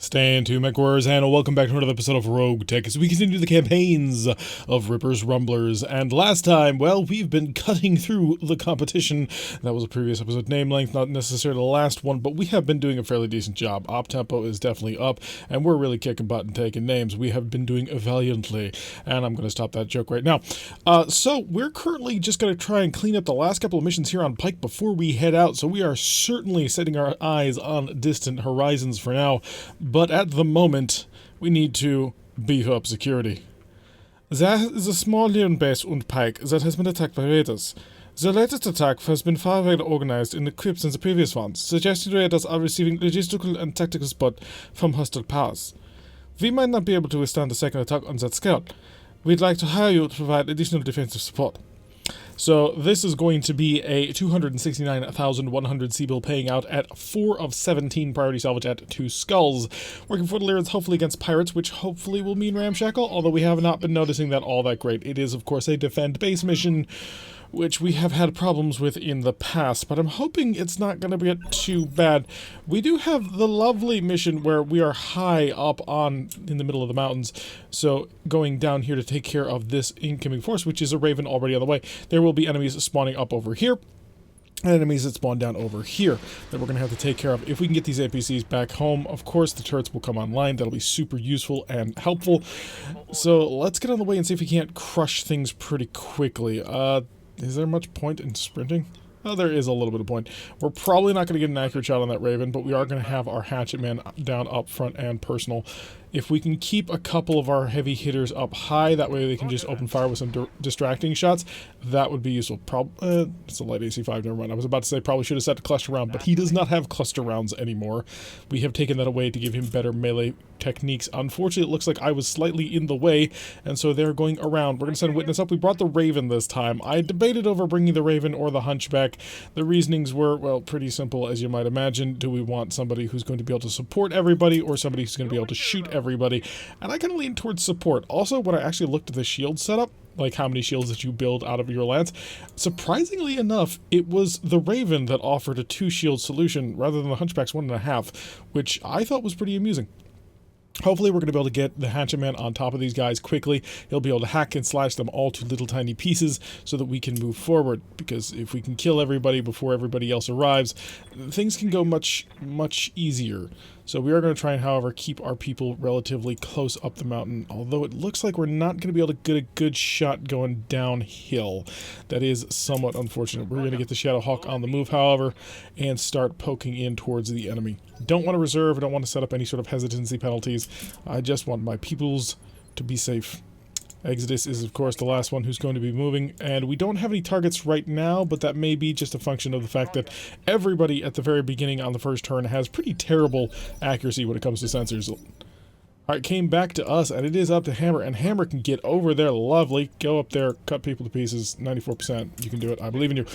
Stand to MechWarriors, and welcome back to another episode of RogueTech as we continue the campaigns of Rippers, Rumblers. And last time, well, we've been cutting through the competition. That was a previous episode name length, not necessarily the last one, but we have been doing a fairly decent job. Op tempo is definitely up, and we're really kicking butt and taking names. We have been doing valiantly, and I'm going to stop that joke right now. So we're currently just going to try and clean up the last couple of missions here on Pike before we head out, so we are certainly setting our eyes on distant horizons for now. But at the moment, we need to beef up security. There is a small land base on Pike that has been attacked by raiders. The latest attack has been far better organized and equipped than the previous ones, suggesting raiders are receiving logistical and tactical support from hostile powers. We might not be able to withstand a second attack on that scale. We'd like to hire you to provide additional defensive support. So this is going to be a 269,100 C-bill paying out at 4 of 17 priority salvage at 2 skulls. Working for the Lyrids hopefully against pirates, which hopefully will mean ramshackle, although we have not been noticing that all that great. It is, of course, a defend base mission, which we have had problems with in the past, but I'm hoping it's not going to get too bad. We do have the lovely mission where we are high up in the middle of the mountains, so going down here to take care of this incoming force, which is a Raven already on the way. There will be enemies spawning up over here, and enemies that spawn down over here that we're going to have to take care of. If we can get these APCs back home, of course, the turrets will come online. That'll be super useful and helpful. So let's get on the way and see if we can't crush things pretty quickly. Is there much point in sprinting? Oh, there is a little bit of point. We're probably not going to get an accurate shot on that Raven, but we are going to have our Hatchet Man down up front and personal. If we can keep a couple of our heavy hitters up high, that way they can just open fire with some distracting shots, that would be useful. It's a light AC-5, never mind. I was about to say probably should have set the cluster round, but he does not have cluster rounds anymore. We have taken that away to give him better melee techniques. Unfortunately, it looks like I was slightly in the way, and so they're going around. We're going to send Witness up. We brought the Raven this time. I debated over bringing the Raven or the Hunchback. The reasonings were, well, pretty simple, as you might imagine. Do we want somebody who's going to be able to support everybody, or somebody who's going to be able to shoot everybody? And I kind of lean towards support. Also, when I actually looked at the shield setup, like how many shields that you build out of your lance, surprisingly enough, it was the Raven that offered a 2-shield solution rather than the Hunchback's 1.5, which I thought was pretty amusing. Hopefully we're going to be able to get the Hatchet Man on top of these guys quickly. He'll be able to hack and slash them all to little tiny pieces so that we can move forward. Because if we can kill everybody before everybody else arrives, things can go much, much easier. So we are going to try and, however, keep our people relatively close up the mountain, although it looks like we're not going to be able to get a good shot going downhill. That is somewhat unfortunate. We're going to get the Shadow Hawk on the move, however, and start poking in towards the enemy. Don't want to reserve, I don't want to set up any sort of hesitancy penalties. I just want my peoples to be safe. Exodus is, of course, the last one who's going to be moving, and we don't have any targets right now, but that may be just a function of the fact that everybody at the very beginning on the first turn has pretty terrible accuracy when it comes to sensors. Alright, came back to us, and it is up to Hammer, and Hammer can get over there. Lovely. Go up there, cut people to pieces. 94%. You can do it. I believe in you.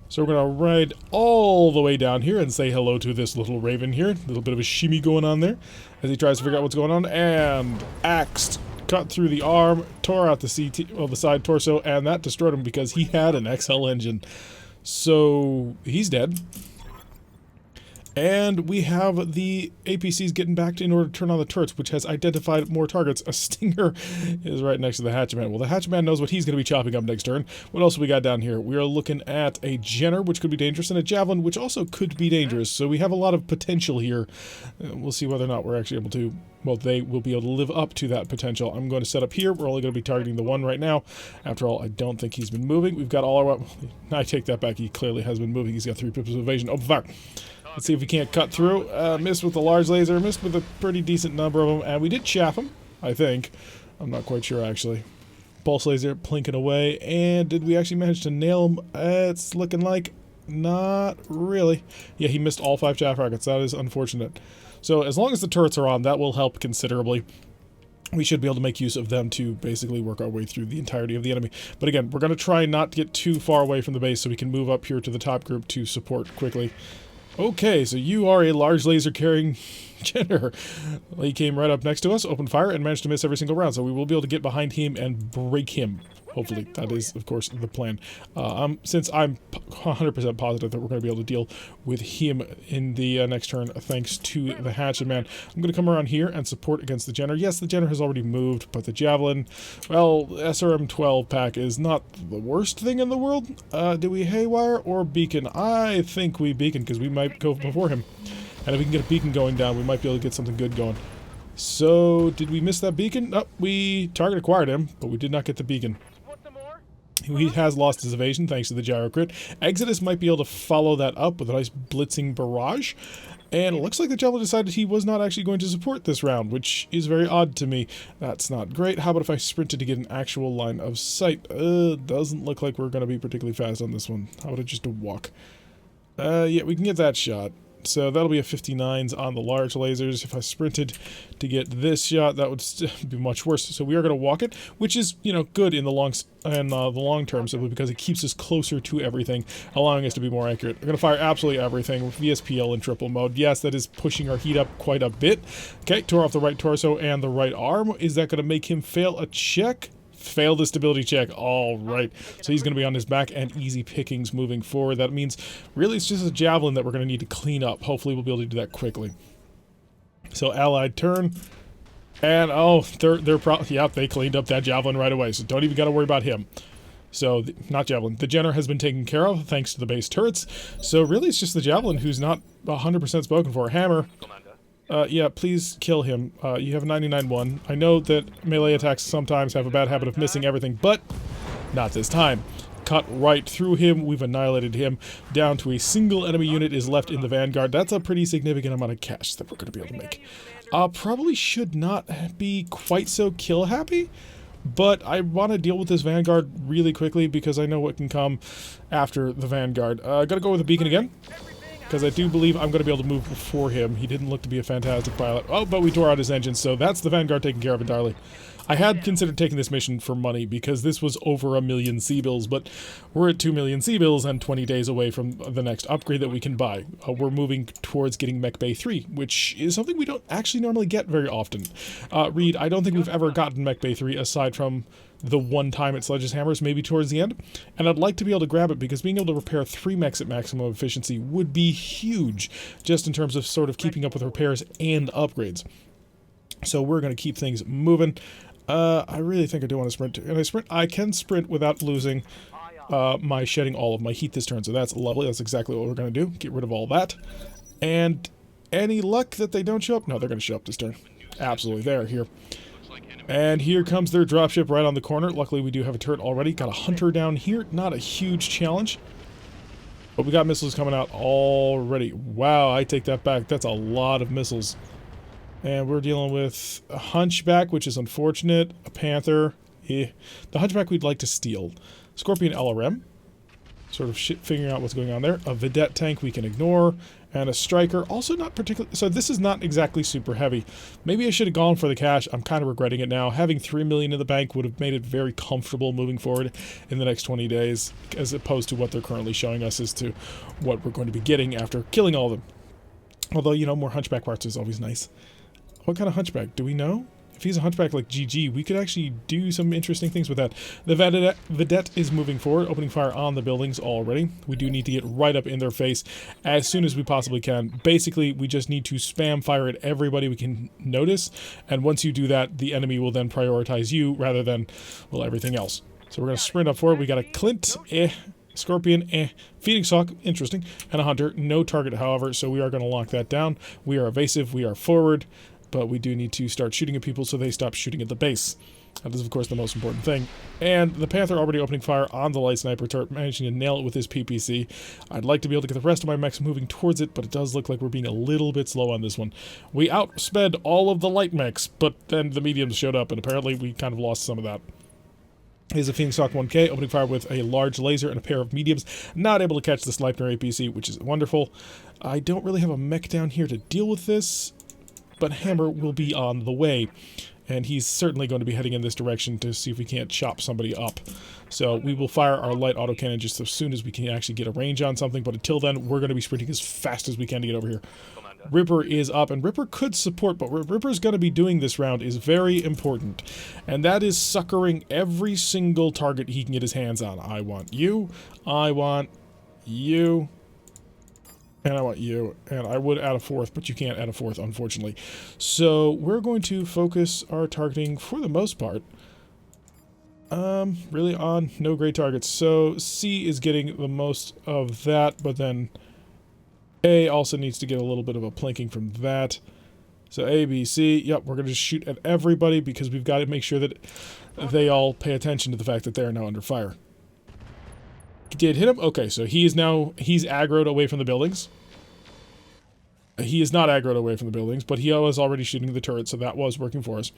So we're going to ride all the way down here and say hello to this little Raven here. A little bit of a shimmy going on there as he tries to figure out what's going on, and axed. Cut through the arm, tore out the the side torso, and that destroyed him because he had an XL engine. So he's dead. And we have the APCs getting back in order to turn on the turrets, which has identified more targets. A Stinger is right next to the Hatchet Man. Well, the Hatchet Man knows what he's going to be chopping up next turn. What else have we got down here? We are looking at a Jenner, which could be dangerous, and a Javelin, which also could be dangerous. So we have a lot of potential here. We'll see whether or not we're actually able to... Well, they will be able to live up to that potential. I'm going to set up here. We're only going to be targeting the one right now. After all, I don't think he's been moving. We've got all our... I take that back. He clearly has been moving. He's got 3 pips of evasion. Open fire. Let's see if we can't cut through. Missed with the large laser. Missed with a pretty decent number of them. And we did chaff him, I think. I'm not quite sure, actually. Pulse laser plinking away. And did we actually manage to nail him? It's looking like not really. Yeah, he missed all 5 chaff rockets. That is unfortunate. So as long as the turrets are on, that will help considerably. We should be able to make use of them to basically work our way through the entirety of the enemy. But again, we're going to try not to get too far away from the base so we can move up here to the top group to support quickly. Okay, so you are a large laser carrying Jenner. He came right up next to us, opened fire, and managed to miss every single round. So we will be able to get behind him and break him. Hopefully, that is, of course, the plan. Since I'm 100% positive that we're going to be able to deal with him in the next turn, thanks to the Hatchet Man. I'm going to come around here and support against the Jenner. Yes, the Jenner has already moved, but the Javelin, well, SRM-12 pack is not the worst thing in the world. Do we Haywire or Beacon? I think we Beacon, because we might go before him. And if we can get a Beacon going down, we might be able to get something good going. So, did we miss that Beacon? Oh, we target acquired him, but we did not get the Beacon. He has lost his evasion thanks to the gyro crit. Exodus might be able to follow that up with a nice blitzing barrage. And it looks like the Javelin decided he was not actually going to support this round, which is very odd to me. That's not great. How about if I sprinted to get an actual line of sight? Doesn't look like we're going to be particularly fast on this one. How about just a walk? Yeah, we can get that shot. So that'll be a 59s on the large lasers. If I sprinted to get this shot, that would be much worse. So we are going to walk it, which is, you know, good in the long term, simply because it keeps us closer to everything, allowing us to be more accurate. We're going to fire absolutely everything with VSPL in triple mode. Yes, that is pushing our heat up quite a bit. Okay, tore off the right torso and the right arm. Is that going to make him fail a check? Failed the stability check. All right. So he's going to be on his back and easy pickings moving forward. That means really it's just a Javelin that we're going to need to clean up. Hopefully we'll be able to do that quickly. So allied turn. And oh, yep, they cleaned up that Javelin right away. So don't even got to worry about him. So, not Javelin. The Jenner has been taken care of thanks to the base turrets. So really it's just the Javelin who's not 100% spoken for. Hammer. Yeah, please kill him. You have 99-1. I know that melee attacks sometimes have a bad habit of missing everything, but not this time. Cut right through him. We've annihilated him. Down to a single enemy unit is left in the Vanguard. That's a pretty significant amount of cash that we're going to be able to make. Probably should not be quite so kill happy, but I want to deal with this Vanguard really quickly because I know what can come after the Vanguard. Gotta go with the Beacon again, because I do believe I'm going to be able to move before him. He didn't look to be a fantastic pilot. Oh, but we tore out his engine, so that's the Vanguard taken care of entirely. I had considered taking this mission for money because this was over 1 million C-bills, but we're at 2 million C-bills and 20 days away from the next upgrade that we can buy. We're moving towards getting Mech Bay 3, which is something we don't actually normally get very often. Reed, I don't think we've ever gotten Mech Bay 3 aside from the one time at Sledge's Hammers, maybe towards the end, and I'd like to be able to grab it because being able to repair 3 mechs at maximum efficiency would be huge, just in terms of sort of keeping up with repairs and upgrades. So we're going to keep things moving. I really think I do want to sprint too. And I can sprint without losing my shedding all of my heat this turn, so that's lovely. That's exactly what we're going to do. Get rid of all that. And any luck that they don't show up? No, they're going to show up this turn. Absolutely, they're here. And here comes their dropship right on the corner. Luckily, we do have a turret already. Got a hunter down here. Not a huge challenge. But we got missiles coming out already. Wow, I take that back. That's a lot of missiles. And we're dealing with a Hunchback, which is unfortunate. A Panther. The Hunchback we'd like to steal. Scorpion LRM. Sort of figuring out what's going on there. A Vedette tank we can ignore. And a Striker. Also not particularly... So this is not exactly super heavy. Maybe I should have gone for the cash. I'm kind of regretting it now. Having 3 million in the bank would have made it very comfortable moving forward in the next 20 days. As opposed to what they're currently showing us as to what we're going to be getting after killing all of them. Although, you know, more Hunchback parts is always nice. What kind of Hunchback? Do we know? If he's a Hunchback like GG, we could actually do some interesting things with that. The Vedette is moving forward, opening fire on the buildings already. We do need to get right up in their face as soon as we possibly can. Basically, we just need to spam fire at everybody we can notice, and once you do that, the enemy will then prioritize you rather than, well, everything else. So we're going to sprint up forward. We got a Clint, Scorpion, Phoenix Hawk, interesting, and a Hunter. No target, however, so we are going to lock that down. We are evasive, we are forward. But we do need to start shooting at people so they stop shooting at the base. That is, of course, the most important thing. And the Panther already opening fire on the light sniper turret, managing to nail it with his PPC. I'd like to be able to get the rest of my mechs moving towards it, but it does look like we're being a little bit slow on this one. We outsped all of the light mechs, but then the mediums showed up, and apparently we kind of lost some of that. Here's a Phoenix Hawk 1K, opening fire with a large laser and a pair of mediums. Not able to catch the Sleipner APC, which is wonderful. I don't really have a mech down here to deal with this, but Hammer will be on the way, and he's certainly going to be heading in this direction to see if we can't chop somebody up. So we will fire our light autocannon just as soon as we can actually get a range on something, but until then, we're going to be sprinting as fast as we can to get over here. Ripper is up, and Ripper could support, but what Ripper's going to be doing this round is very important, and that is suckering every single target he can get his hands on. I want you, I want you, and I want you, and I would add a fourth, but you can't add a fourth, unfortunately. So we're going to focus our targeting, for the most part, really on no great targets. So C is getting the most of that, but then A also needs to get a little bit of a planking from that. So A, B, C, yep, we're going to just shoot at everybody because we've got to make sure that they all pay attention to the fact that they are now under fire. Did hit him? Okay, so he's aggroed away from the buildings. He is not aggroed away from the buildings, but he was already shooting the turret, so that was working for us.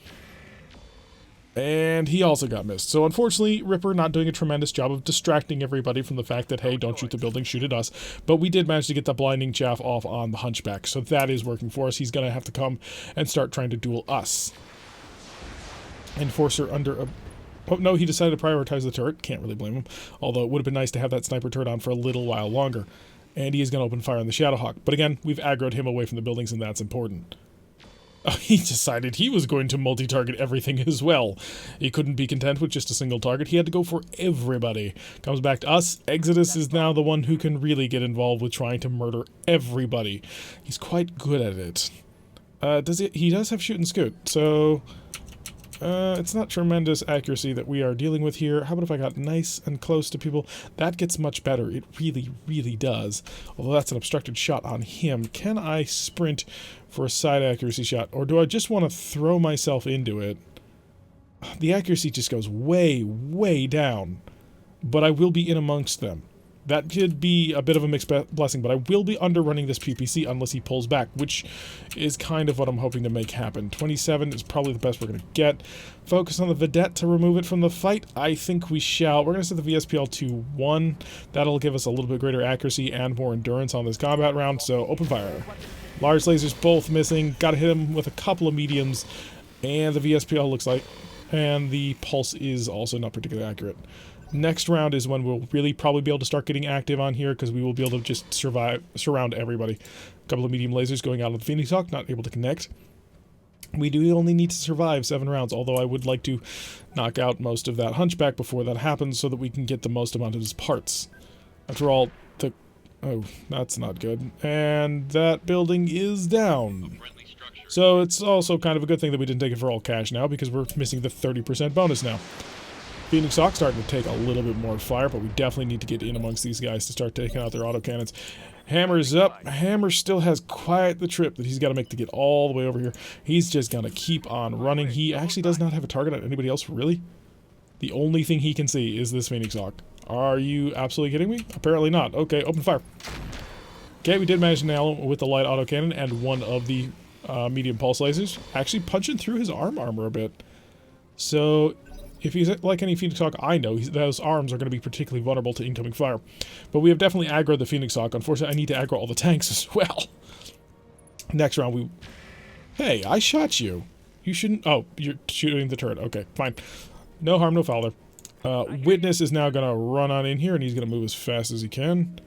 And he also got missed. So unfortunately, Ripper not doing a tremendous job of distracting everybody from the fact that, hey, don't shoot the building, shoot at us. But we did manage to get the blinding chaff off on the Hunchback, so that is working for us. He's going to have to come and start trying to duel us. Enforcer under a... Oh, no, he decided to prioritize the turret. Can't really blame him. Although it would have been nice to have that sniper turret on for a little while longer. And he is going to open fire on the Shadowhawk. But again, we've aggroed him away from the buildings, and that's important. He decided he was going to multi-target everything as well. He couldn't be content with just a single target. He had to go for everybody. Comes back to us. Exodus is now the one who can really get involved with trying to murder everybody. He's quite good at it. He does have shoot and scoot, so... it's not tremendous accuracy that we are dealing with here. How about if I got nice and close to people? That gets much better. It really, really does. Although that's an obstructed shot on him. Can I sprint for a side accuracy shot? Or do I just want to throw myself into it? The accuracy just goes way, way down. But I will be in amongst them. That could be a bit of a mixed blessing, but I will be underrunning this PPC unless he pulls back, which is kind of what I'm hoping to make happen. 27 is probably the best we're going to get. Focus on the Vedette to remove it from the fight. I think we shall. We're going to set the VSPL to 1. That'll give us a little bit greater accuracy and more endurance on this combat round, so open fire. Large lasers both missing. Got to hit him with a couple of mediums, and the VSPL looks like... And the pulse is also not particularly accurate. Next round is when we'll really probably be able to start getting active on here because we will be able to just surround everybody. A couple of medium lasers going out of the Phoenix Hawk, not able to connect. We do only need to survive 7 rounds, although I would like to knock out most of that Hunchback before that happens so that we can get the most amount of his parts. After all, the... Oh, that's not good. And that building is down. So it's also kind of a good thing that we didn't take it for all cash now because we're missing the 30% bonus now. Phoenix Hawk starting to take a little bit more fire, but we definitely need to get in amongst these guys to start taking out their autocannons. Hammer's up. Hammer still has quite the trip that he's got to make to get all the way over here. He's just going to keep on running. He actually does not have a target on anybody else, really. The only thing he can see is this Phoenix Hawk. Are you absolutely kidding me? Apparently not. Okay, open fire. Okay, we did manage to nail him with the light autocannon and one of the medium pulse lasers. Actually punching through his armor a bit. So... if he's like any Phoenix Hawk, I know those arms are going to be particularly vulnerable to incoming fire. But we have definitely aggroed the Phoenix Hawk. Unfortunately, I need to aggro all the tanks as well. Next round, we... Hey, I shot you. You shouldn't... Oh, you're shooting the turret. Okay, fine. No harm, no foul there. Witness is now going to run on in here, and he's going to move as fast as he can.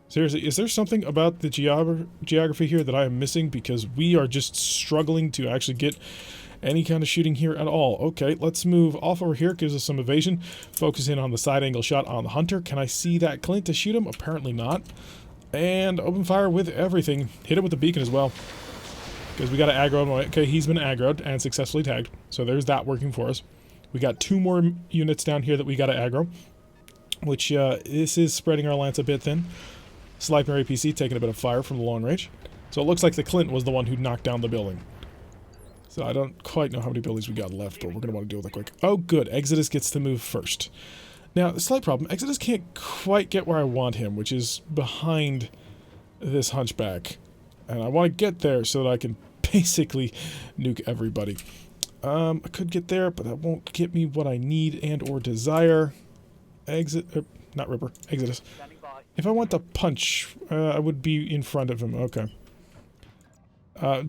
Seriously, is there something about the geography here that I am missing? Because we are just struggling to actually get... any kind of shooting here at all. Okay, let's move off over here. Gives us some evasion. Focus in on the side angle shot on the Hunter. Can I see that Clint to shoot him? Apparently not. And open fire with everything. Hit it with the beacon as well. Because we got to aggro him. Okay, he's been aggroed and successfully tagged. So there's that working for us. We got 2 more units down here that we got to aggro. Which, this is spreading our lance a bit thin. Sniper APC taking a bit of fire from the long range. So it looks like the Clint was the one who knocked down the building. So I don't quite know how many buildings we got left, but we're going to want to deal with that quick. Oh, good. Exodus gets to move first. Now, the slight problem, Exodus can't quite get where I want him, which is behind this Hunchback. And I want to get there so that I can basically nuke everybody. I could get there, but that won't get me what I need and or desire. Not Ripper. Exodus. If I want to punch, I would be in front of him. Okay.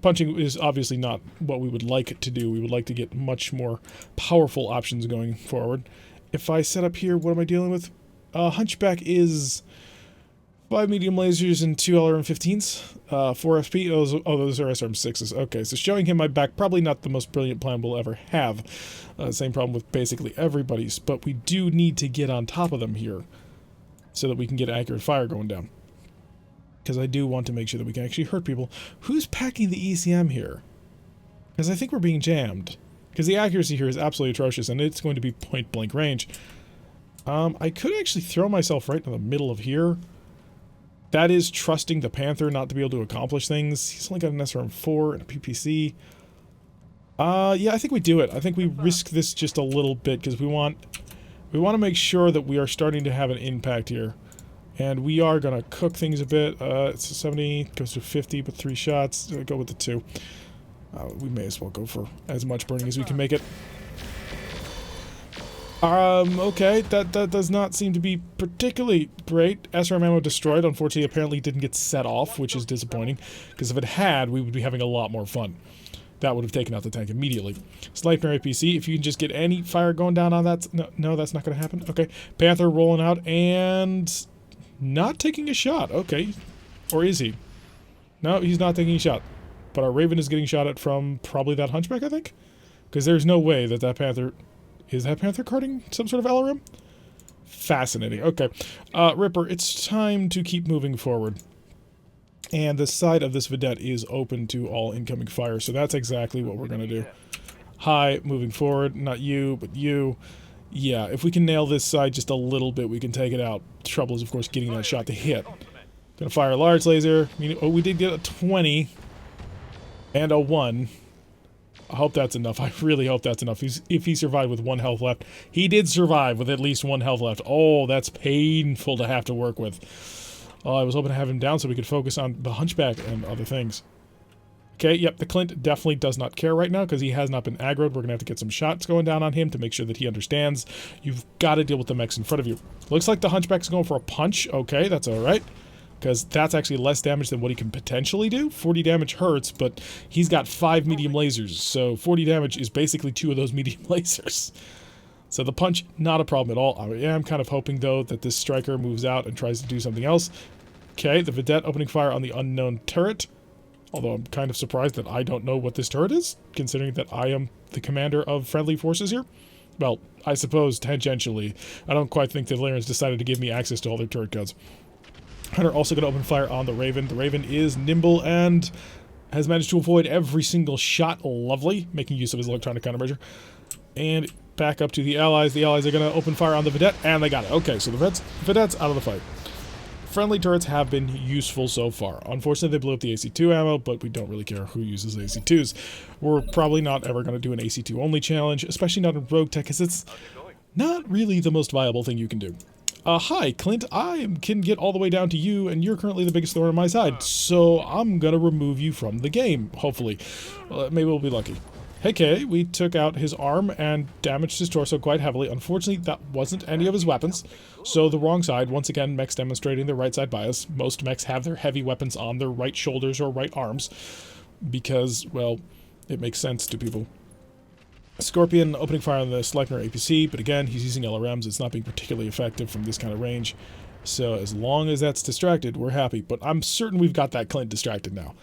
Punching is obviously not what we would like to do. We would like to get much more powerful options going forward. If I set up here, what am I dealing with? Hunchback is 5 medium lasers and 2 LRM-15s, 4 FP. Those are SRM-6s. Okay, so showing him my back, probably not the most brilliant plan we'll ever have. Same problem with basically everybody's, but we do need to get on top of them here so that we can get accurate fire going down. Because I do want to make sure that we can actually hurt people. Who's packing the ECM here? Because I think we're being jammed. Because the accuracy here is absolutely atrocious, and it's going to be point-blank range. I could actually throw myself right in the middle of here. That is trusting the Panther not to be able to accomplish things. He's only got an SRM-4 and a PPC. Yeah, I think we do it. I think we risk this just a little bit because we want to make sure that we are starting to have an impact here. And we are going to cook things a bit. It's a 70, goes to 50, but 3 shots. Go with the 2. We may as well go for as much burning as we can make it. Okay, that does not seem to be particularly great. SRM ammo destroyed, unfortunately, apparently didn't get set off, which is disappointing, because if it had, we would be having a lot more fun. That would have taken out the tank immediately. Sniper APC, if you can just get any fire going down on that... No, that's not going to happen. Okay, Panther rolling out, and... not taking a shot. Okay. Or is he? No, he's not taking a shot. But our Raven is getting shot at from probably that Hunchback, I think? Because there's no way that that Panther... Is that Panther carting some sort of LRM? Fascinating. Okay. Ripper, it's time to keep moving forward. And the side of this Vedette is open to all incoming fire, so that's exactly what we're going to do. Hi, moving forward. Not you, but you. Yeah, if we can nail this side just a little bit, we can take it out. The trouble is, of course, getting that shot to hit. Gonna fire a large laser. Oh, we did get a 20. And a 1. I hope that's enough. I really hope that's enough. If he survived with 1 health left. He did survive with at least 1 health left. Oh, that's painful to have to work with. Oh, I was hoping to have him down so we could focus on the Hunchback and other things. Okay, yep, the Clint definitely does not care right now because he has not been aggroed. We're going to have to get some shots going down on him to make sure that he understands. You've got to deal with the mechs in front of you. Looks like the Hunchback's going for a punch. Okay, that's alright. Because that's actually less damage than what he can potentially do. 40 damage hurts, but he's got 5 medium lasers. So 40 damage is basically 2 of those medium lasers. So the punch, not a problem at all. I am kind of hoping, though, that this Striker moves out and tries to do something else. Okay, the Vedette opening fire on the unknown turret. Although I'm kind of surprised that I don't know what this turret is, considering that I am the commander of friendly forces here. Well, I suppose tangentially. I don't quite think the Lyrians decided to give me access to all their turret guns. Hunter also going to open fire on the Raven. The Raven is nimble and has managed to avoid every single shot. Lovely. Making use of his electronic countermeasure. And back up to the Allies. The Allies are going to open fire on the Vedette, and they got it. Okay, so the Vedette's out of the fight. Friendly turrets have been useful so far. Unfortunately, they blew up the AC2 ammo, but we don't really care who uses AC2s. We're probably not ever going to do an AC2 only challenge, especially not in RogueTech, because it's not really the most viable thing you can do. Hi, Clint. I can get all the way down to you, and you're currently the biggest thorn on my side, so I'm gonna remove you from the game, hopefully. Maybe we'll be lucky. Hey, Kay, we took out his arm and damaged his torso quite heavily. Unfortunately, that wasn't any of his weapons, so the wrong side. Once again, mechs demonstrating their right side bias. Most mechs have their heavy weapons on their right shoulders or right arms, because, well, it makes sense to people. Scorpion opening fire on the Sleipner APC, but again, he's using LRMs. It's not being particularly effective from this kind of range. So as long as that's distracted, we're happy. But I'm certain we've got that Clint distracted now.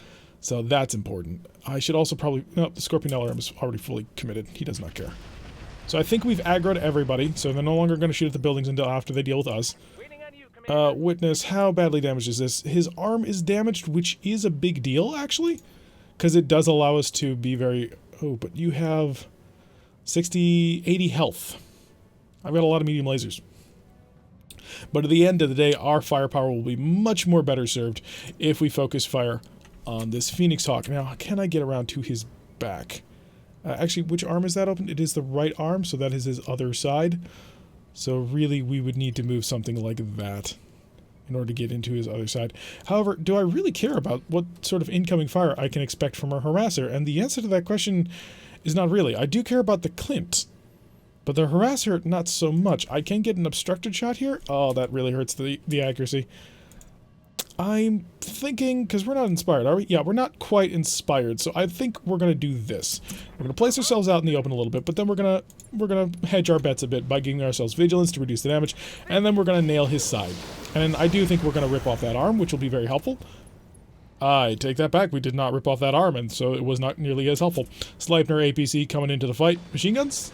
So that's important. I should also probably... No, the Scorpion LRM is already fully committed. He does not care. So I think we've aggroed everybody, so they're no longer going to shoot at the buildings until after they deal with us. Witness, how badly damaged is this? His arm is damaged, which is a big deal, actually. Because it does allow us to be very... Oh, but you have... 60, 80 health. I've got a lot of medium lasers. But at the end of the day, our firepower will be much more better served if we focus fire on this Phoenix Hawk. Now, can I get around to his back? Actually, which arm is that open? It is the right arm, so that is his other side. So really, we would need to move something like that in order to get into his other side. However, do I really care about what sort of incoming fire I can expect from our harasser? And the answer to that question is not really. I do care about the Clint, but the harasser, not so much. I can get an obstructed shot here. Oh, that really hurts the accuracy. I'm thinking, because we're not inspired, are we? Yeah, we're not quite inspired, so I think we're going to do this. We're going to place ourselves out in the open a little bit, but then we're gonna hedge our bets a bit by giving ourselves vigilance to reduce the damage, and then we're going to nail his side. And I do think we're going to rip off that arm, which will be very helpful. I take that back. We did not rip off that arm, and so it was not nearly as helpful. Sleipner APC coming into the fight. Machine guns?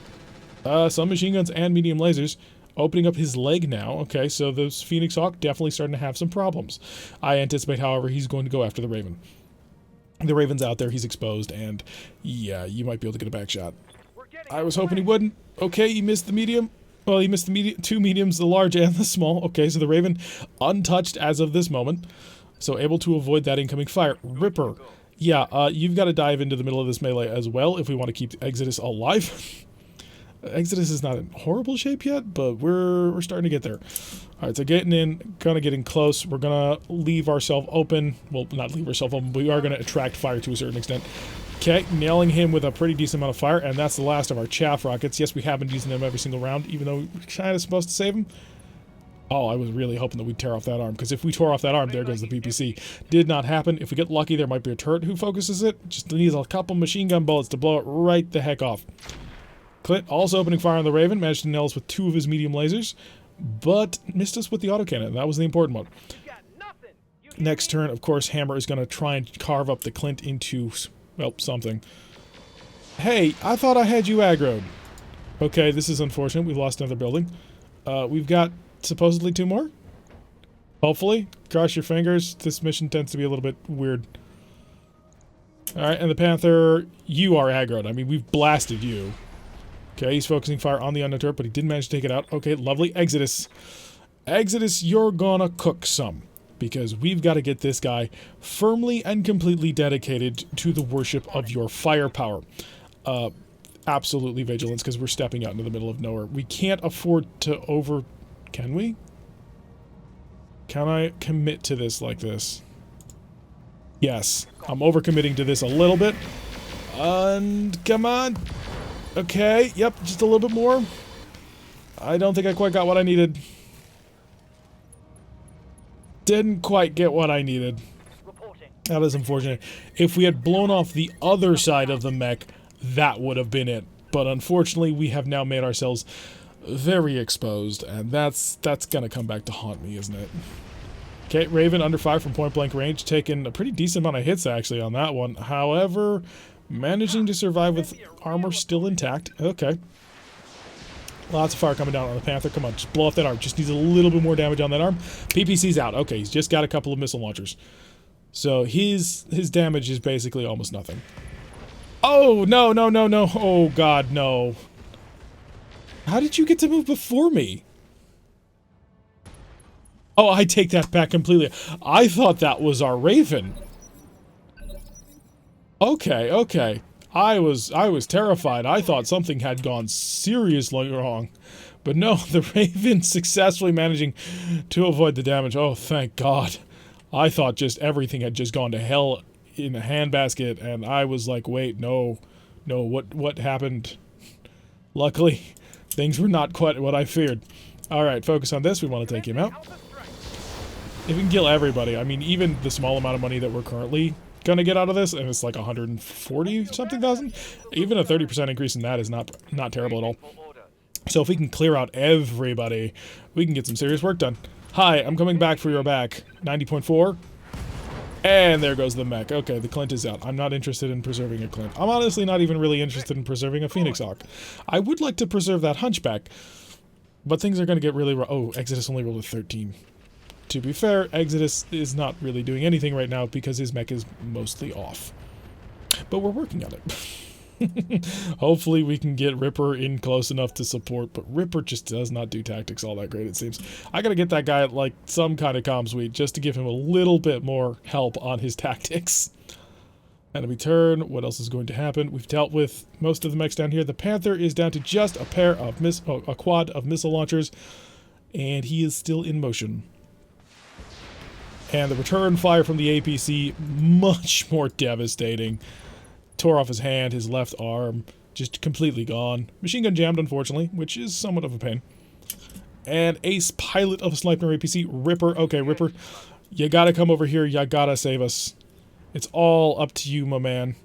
Some machine guns and medium lasers. Opening up his leg now. Okay, so those Phoenix Hawk definitely starting to have some problems. I anticipate, however, he's going to go after the Raven. The Raven's out there, he's exposed, and yeah, you might be able to get a back shot. I was hoping he wouldn't. Okay, he missed the medium. Well, he missed the two mediums, the large and the small. Okay, so the Raven untouched as of this moment. So able to avoid that incoming fire. Ripper. Yeah, you've got to dive into the middle of this melee as well if we want to keep Exodus alive. Exodus is not in horrible shape yet, but we're starting to get there. Alright, so getting in, kind of getting close. We're going to leave ourselves open. Well, not leave ourselves open, but we are going to attract fire to a certain extent. Okay, nailing him with a pretty decent amount of fire, and that's the last of our chaff rockets. Yes, we have been using them every single round, even though we're kind of supposed to save them. Oh, I was really hoping that we'd tear off that arm, because if we tore off that arm, there goes the PPC. Did not happen. If we get lucky, there might be a turret who focuses it. Just needs a couple machine gun bullets to blow it right the heck off. Clint also opening fire on the Raven, managed to nail us with 2 of his medium lasers, but missed us with the autocannon. That was the important one. Next turn, of course, Hammer is going to try and carve up the Clint into, well, something. Hey, I thought I had you aggroed. Okay, this is unfortunate. We've lost another building. We've got supposedly 2 more? Hopefully. Cross your fingers. This mission tends to be a little bit weird. Alright, and the Panther, you are aggroed. I mean, we've blasted you. Okay, he's focusing fire on the unknown turret, but he did manage to take it out. Okay, lovely. Exodus. Exodus, you're gonna cook some. Because we've got to get this guy firmly and completely dedicated to the worship of your firepower. Absolutely vigilance, because we're stepping out into the middle of nowhere. We can't afford to Can we? Can I commit to this like this? Yes. I'm overcommitting to this a little bit. And come on. Okay, yep, just a little bit more. I don't think I quite got what I needed. Didn't quite get what I needed. That is unfortunate. If we had blown off the other side of the mech, that would have been it. But unfortunately, we have now made ourselves very exposed, and that's gonna come back to haunt me, isn't it? Okay, Raven under fire from point-blank range, taking a pretty decent amount of hits, actually, on that one. However, managing to survive with armor still intact. Okay. Lots of fire coming down on the Panther. Come on, just blow off that arm. Just needs a little bit more damage on that arm. PPC's out. Okay, he's just got a couple of missile launchers. So his damage is basically almost nothing. Oh, no, no, no, no. Oh, God, no. How did you get to move before me? Oh, I take that back completely. I thought that was our Raven. Okay, okay. I was terrified. I thought something had gone seriously wrong. But no, the Raven successfully managing to avoid the damage. Oh, thank God. I thought just everything had just gone to hell in a handbasket, and I was like, wait, no. No, what happened? Luckily, things were not quite what I feared. Alright, focus on this. We want to take him out. If we can kill everybody, I mean, even the small amount of money that we're currently gonna get out of this, and it's like 140 something thousand, even a 30% increase in that is not terrible at all. So if we can clear out everybody, we can get some serious work done. Hi, I'm coming back for your back. 90.4. And there goes the mech. Okay, the Clint is out. I'm not interested in preserving a Clint. I'm honestly not even really interested in preserving a Phoenix Hawk. I would like to preserve that Hunchback, but things are gonna get really oh, Exodus only rolled a 13. To be fair, Exodus is not really doing anything right now because his mech is mostly off. But we're working on it. Hopefully we can get Ripper in close enough to support, but Ripper just does not do tactics all that great, it seems. I gotta get that guy like some kind of comm suite just to give him a little bit more help on his tactics. Enemy turn. What else is going to happen? We've dealt with most of the mechs down here. The Panther is down to just a pair of a quad of missile launchers, and he is still in motion. And the return fire from the APC, much more devastating. Tore off his hand, his left arm, just completely gone. Machine gun jammed, unfortunately, which is somewhat of a pain. And ace pilot of a Sleipner APC, Ripper. Okay, Ripper You gotta come over here. You gotta save us. It's all up to you, my man.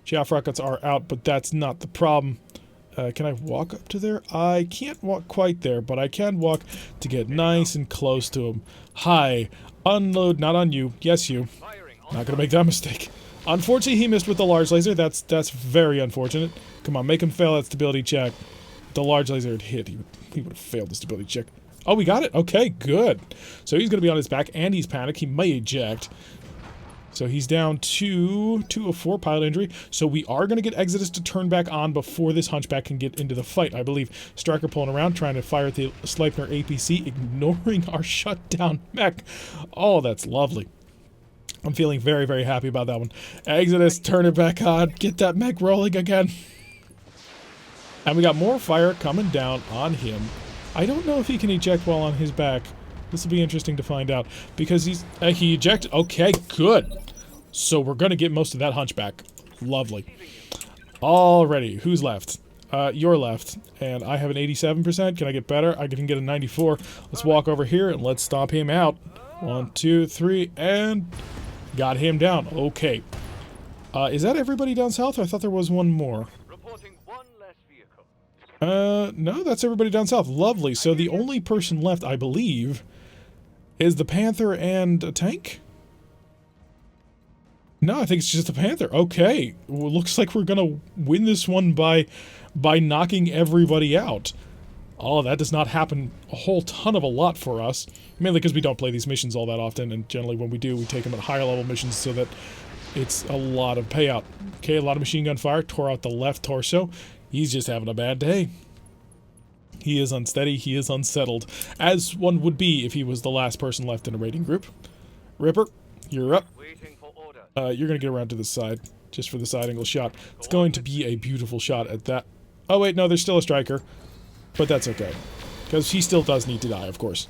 Chaff rockets are out, but that's not the problem. Can I walk up to there? I can't walk quite there, but I can walk to get nice and close to him. Hi. Unload, not on you. Yes, you. Not gonna make that mistake. Unfortunately, he missed with the large laser. That's very unfortunate. Come on, make him fail that stability check. The large laser had hit. He would have failed the stability check. Oh, we got it. Okay, good. So he's going to be on his back, and he's panicked. He may eject. So he's down to 2 of 4 pilot injury. So we are going to get Exodus to turn back on before this Hunchback can get into the fight, I believe. Striker pulling around, trying to fire at the Sleipner APC, ignoring our shutdown mech. Oh, that's lovely. I'm feeling very, very happy about that one. Exodus, turn it back on. Get that mech rolling again. And we got more fire coming down on him. I don't know if he can eject while on his back. This will be interesting to find out. Because he ejected. Okay, good. So we're going to get most of that Hunchback. Lovely. Alrighty, who's left? You're left. And I have an 87%. Can I get better? I can get a 94. Let's walk over here and let's stomp him out. 1, 2, 3, and got him down. Okay. Is that everybody down south? I thought there was one more. No, that's everybody down south. Lovely. So the only person left, I believe, is the Panther and a tank? No, I think it's just the Panther. Okay. Well, looks like we're gonna win this one by knocking everybody out. Oh, that does not happen a whole ton of a lot for us. Mainly because we don't play these missions all that often, and generally when we do, we take them at higher level missions so that it's a lot of payout. Okay, a lot of machine gun fire. Tore out the left torso. He's just having a bad day. He is unsteady, he is unsettled, as one would be if he was the last person left in a raiding group. Ripper, you're up. You're going to get around to this side, just for the side angle shot. It's going to be a beautiful shot at that. Oh wait, no, there's still a striker, but that's okay. Because he still does need to die, of course.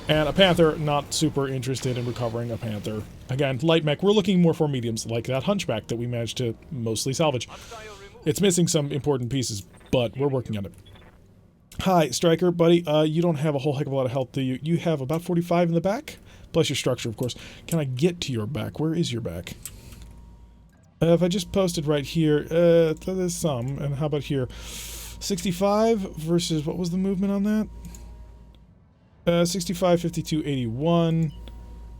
And a Panther, not super interested in recovering a Panther. Again, light mech, we're looking more for mediums, like that Hunchback that we managed to mostly salvage. It's missing some important pieces, but we're working on it. Hi, Striker, buddy. You don't have a whole heck of a lot of health, do you? You have about 45 in the back? Plus your structure, of course. Can I get to your back? Where is your back? If I just posted right here, there's some. And how about here? 65 versus, what was the movement on that? 65, 52, 81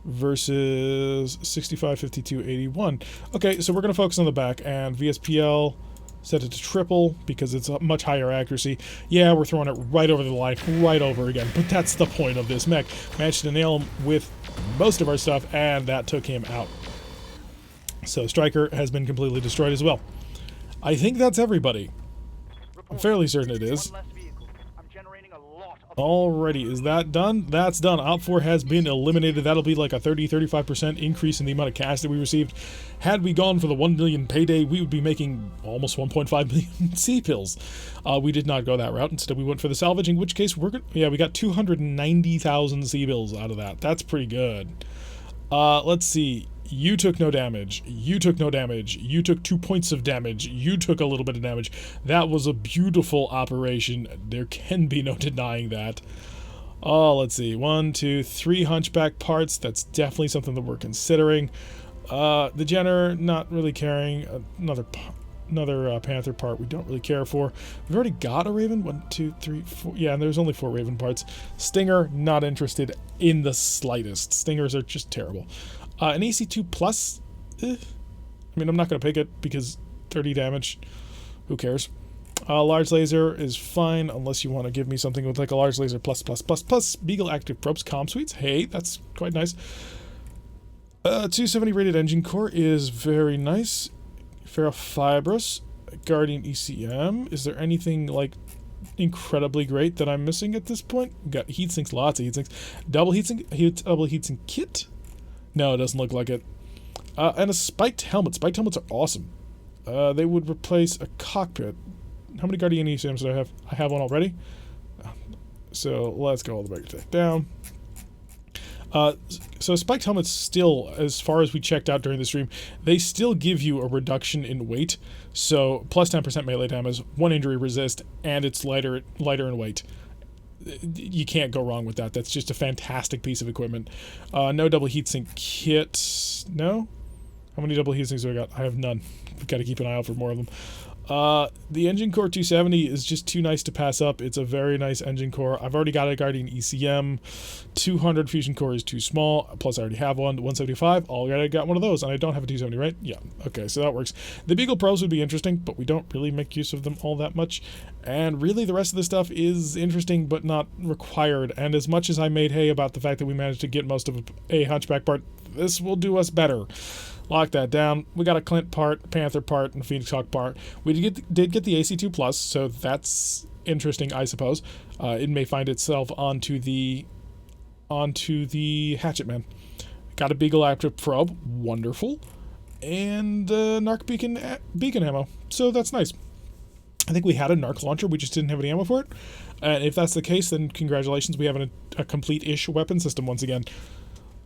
versus 65, 52, 81. Okay, so we're going to focus on the back, and VSPL... set it to triple because it's a much higher accuracy. Yeah, we're throwing it right over the line, right over again. But that's the point of this mech. Managed to nail him with most of our stuff, and that took him out. So Striker has been completely destroyed as well. I think that's everybody. I'm fairly certain it is. Alrighty, is that done? That's done. Op 4 has been eliminated. That'll be like a 30-35% increase in the amount of cash that we received. Had we gone for the 1 million payday, we would be making almost 1.5 million C-pills. We did not go that route. Instead, we went for the salvage, in which case we're good. Yeah, we got 290,000 C-bills out of that. That's pretty good. Let's see. You took no damage. You took no damage. You took 2 points of damage. You took a little bit of damage. That was a beautiful operation. There can be no denying that. Oh, let's see. 1, 2, 3 Hunchback parts. That's definitely something that we're considering. The Jenner, not really caring. Another Panther part we don't really care for. We've already got a Raven. 1, 2, 3, 4. Yeah, and there's only 4 Raven parts. Stinger, not interested in the slightest. Stingers are just terrible. An AC2 plus, I mean, I'm not going to pick it because 30 damage, who cares? Large laser is fine unless you want to give me something with like a large laser plus. Beagle active probes, comm suites. Hey, that's quite nice. 270 rated engine core is very nice. Ferrofibrous, Guardian ECM. Is there anything like incredibly great that I'm missing at this point? We've got heat sinks, lots of heat sinks. Double heat sink kit. No, it doesn't look like it. And a spiked helmet. Spiked helmets are awesome. They would replace a cockpit. How many Guardian ECMs do I have? I have one already. So let's go all the way down. So spiked helmets still, as far as we checked out during the stream, they still give you a reduction in weight. So plus 10% melee damage, 1 injury resist, and it's lighter in weight. you can't go wrong with that. That's just a fantastic piece of equipment. No double heatsink kit. No? How many double heatsinks do I got? I have none. We've got to keep an eye out for more of them. The engine core 270 is just too nice to pass up. It's a very nice engine core. I've already got a Guardian ECM. 200 fusion core is too small. Plus, I already have one. 175. Already got one of those, and I don't have a 270, right? Yeah. Okay, so that works. The Beagle Pros would be interesting, but we don't really make use of them all that much. And really, the rest of the stuff is interesting, but not required. And as much as I made hay about the fact that we managed to get most of a Hunchback part, this will do us better. Lock that down. We got a Clint part, Panther part, and Phoenix Hawk part. We did get the AC2 Plus, so that's interesting, I suppose. It may find itself onto the Hatchet Man. Got a Beagle Active Probe, wonderful, and Narc beacon ammo. So that's nice. I think we had a Narc launcher, we just didn't have any ammo for it. And if that's the case, then congratulations, we have a complete-ish weapon system once again.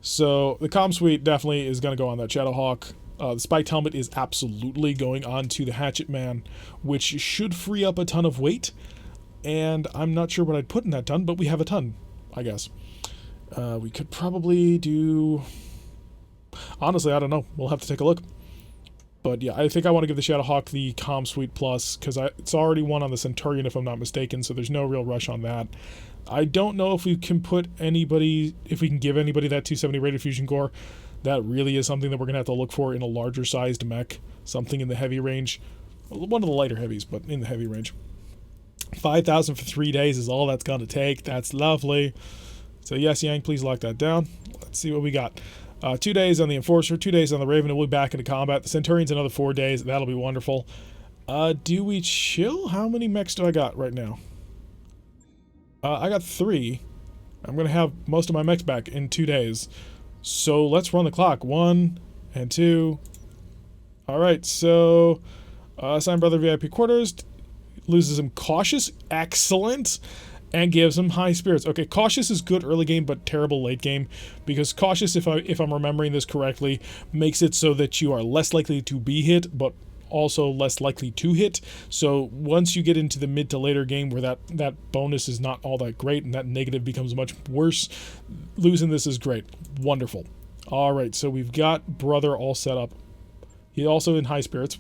So the comm suite definitely is going to go on that Shadowhawk. The spiked helmet is absolutely going on to the Hatchet Man, which should free up a ton of weight. And I'm not sure what I'd put in that ton, but we have a ton, I guess. We could probably do... Honestly, I don't know. We'll have to take a look. But yeah, I think I want to give the Shadowhawk the comm suite plus, because it's already one on the Centurion, if I'm not mistaken, so there's no real rush on that. I don't know if we can give anybody that 270 rated fusion core. That really is something that we're going to have to look for in a larger sized mech. Something in the heavy range. One of the lighter heavies, but in the heavy range. 5,000 for 3 days is all that's going to take. That's lovely. So yes, Yang, please lock that down. Let's see what we got. 2 days on the Enforcer, 2 days on the Raven, and we'll be back into combat. The Centurion's another 4 days. That'll be wonderful. Do we chill? How many mechs do I got right now? I got 3. I'm going to have most of my mechs back in 2 days. So let's run the clock. 1 and 2. Alright, so Sign Brother VIP quarters. Loses him Cautious. Excellent. And gives him High Spirits. Okay, Cautious is good early game, but terrible late game. Because Cautious, if I'm remembering this correctly, makes it so that you are less likely to be hit, but also less likely to hit. So once you get into the mid to later game where that bonus is not all that great and that negative becomes much worse, losing this is great. Wonderful. Alright, so we've got Brother all set up. He's also in High Spirits.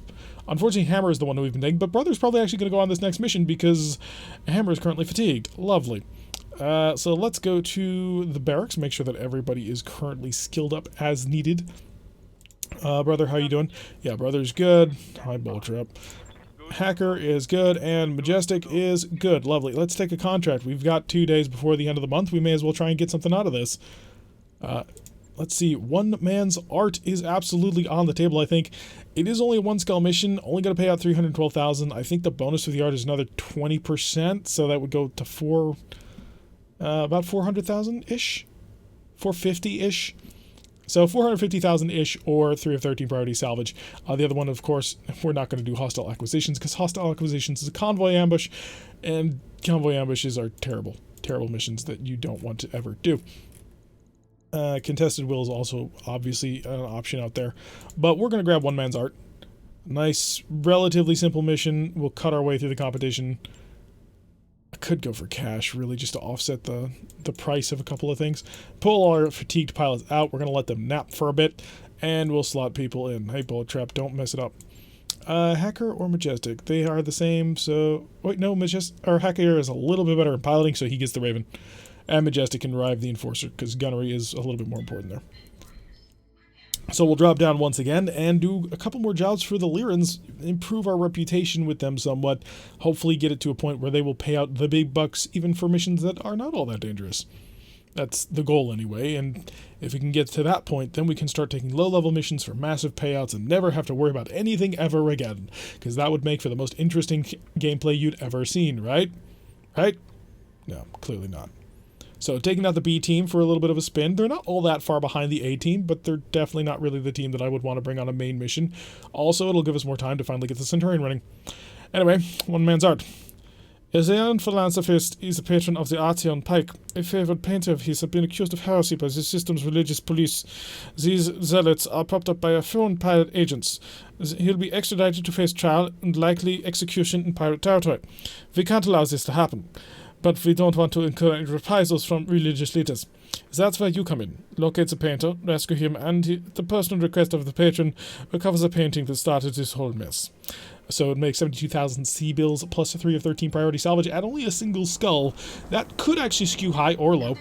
Unfortunately, Hammer is the one who we've been taking, but Brother's probably actually going to go on this next mission because Hammer is currently fatigued. Lovely. So let's go to the barracks, make sure that everybody is currently skilled up as needed. Brother, how you doing? Yeah, Brother's good. Hi, Bolt Trap. Hacker is good, and Majestic is good. Lovely. Let's take a contract. We've got 2 days before the end of the month. We may as well try and get something out of this. Let's see. One man's art is absolutely on the table, I think. It is only a 1-skull mission. Only going to pay out 312,000. I think the bonus for the art is another 20%, so that would go to about 400,000-ish? 450-ish? So 450,000-ish or 3 of 13 priority salvage. The other one, of course, we're not going to do hostile acquisitions because hostile acquisitions is a convoy ambush, and convoy ambushes are terrible, terrible missions that you don't want to ever do. Contested will is also obviously an option out there, but we're going to grab one man's art. Nice, relatively simple mission. We'll cut our way through the competition. I could go for cash, really, just to offset the price of a couple of things. Pull our fatigued pilots out. We're going to let them nap for a bit, and we'll slot people in. Hey, Bullet Trap, don't mess it up. Hacker or Majestic? They are the same, so... Wait, no, Hacker is a little bit better in piloting, so he gets the Raven. And Majestic can drive the Enforcer, because gunnery is a little bit more important there. So we'll drop down once again and do a couple more jobs for the Lyrans, improve our reputation with them somewhat, hopefully get it to a point where they will pay out the big bucks even for missions that are not all that dangerous. That's the goal anyway, and if we can get to that point, then we can start taking low-level missions for massive payouts and never have to worry about anything ever again, because that would make for the most interesting gameplay you'd ever seen, right? Right? No, clearly not. So taking out the B team for a little bit of a spin. They're not all that far behind the A team, but they're definitely not really the team that I would want to bring on a main mission. Also, it'll give us more time to finally get the Centurion running. Anyway, one man's art. Aegean philanthropist is a patron of the Arteon Pike. A favored painter of his has been accused of heresy by the system's religious police. These zealots are propped up by foreign pirate agents. He'll be extradited to face trial and likely execution in pirate territory. We can't allow this to happen. but we don't want to incur any reprisals from religious leaders. That's where you come in. Locate the painter, rescue him, and the personal request of the patron recovers the painting that started this whole mess. So it makes 72,000 sea bills plus 3 of 13 priority salvage at only a single skull. That could actually skew high or low.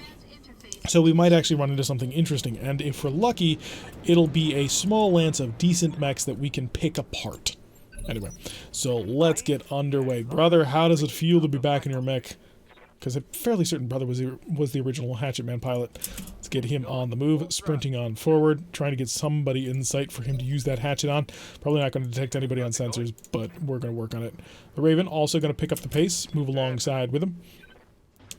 So we might actually run into something interesting, and if we're lucky, it'll be a small lance of decent mechs that we can pick apart. Anyway, so let's get underway. Brother, how does it feel to be back in your mech? Because I'm fairly certain Brother was the original Hatchet Man pilot. Let's get him on the move, sprinting on forward, trying to get somebody in sight for him to use that hatchet on. Probably not going to detect anybody on sensors, but we're going to work on it. The Raven also going to pick up the pace, move alongside with him.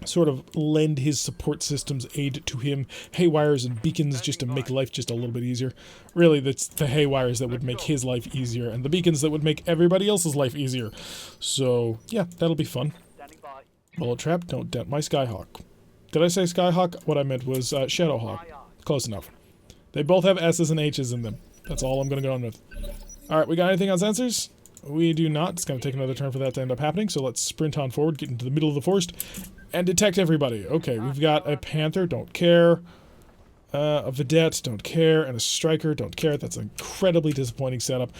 Sort of lend his support system's aid to him. Haywires and beacons just to make life just a little bit easier. Really, that's the haywires that would make his life easier, and the beacons that would make everybody else's life easier. So, yeah, that'll be fun. Bullet trap, don't dent my Skyhawk. Did I say Skyhawk? What I meant was Shadowhawk. Close enough. They both have S's and H's in them. That's all I'm going to go on with. Alright, we got anything on sensors? We do not. It's going to take another turn for that to end up happening, so let's sprint on forward, get into the middle of the forest, and detect everybody. Okay, we've got a Panther, don't care. A Vedette, don't care. And a Striker, don't care. That's an incredibly disappointing setup.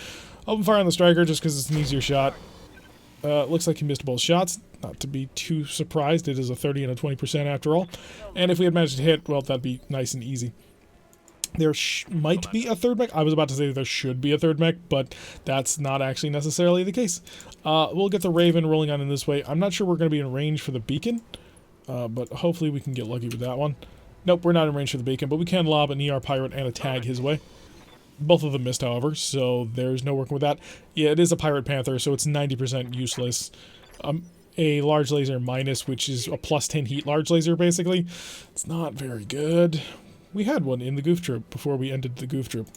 Open fire on the Striker just because it's an easier shot. Looks like he missed both shots. Not to be too surprised. It is a 30 and a 20% after all. And if we had managed to hit, well, that'd be nice and easy. There might be a third mech. I was about to say there should be a third mech, but that's not actually necessarily the case. We'll get the Raven rolling on in this way. I'm not sure we're going to be in range for the beacon, but hopefully we can get lucky with that one. Nope, we're not in range for the beacon, but we can lob an ER Pirate and a tag his way. Both of them missed, however, so there's no working with that. Yeah, it is a Pirate Panther, so it's 90% useless. A large laser minus, which is a plus 10 heat large laser, basically. It's not very good. We had one in the Goof Troop before we ended the Goof Troop.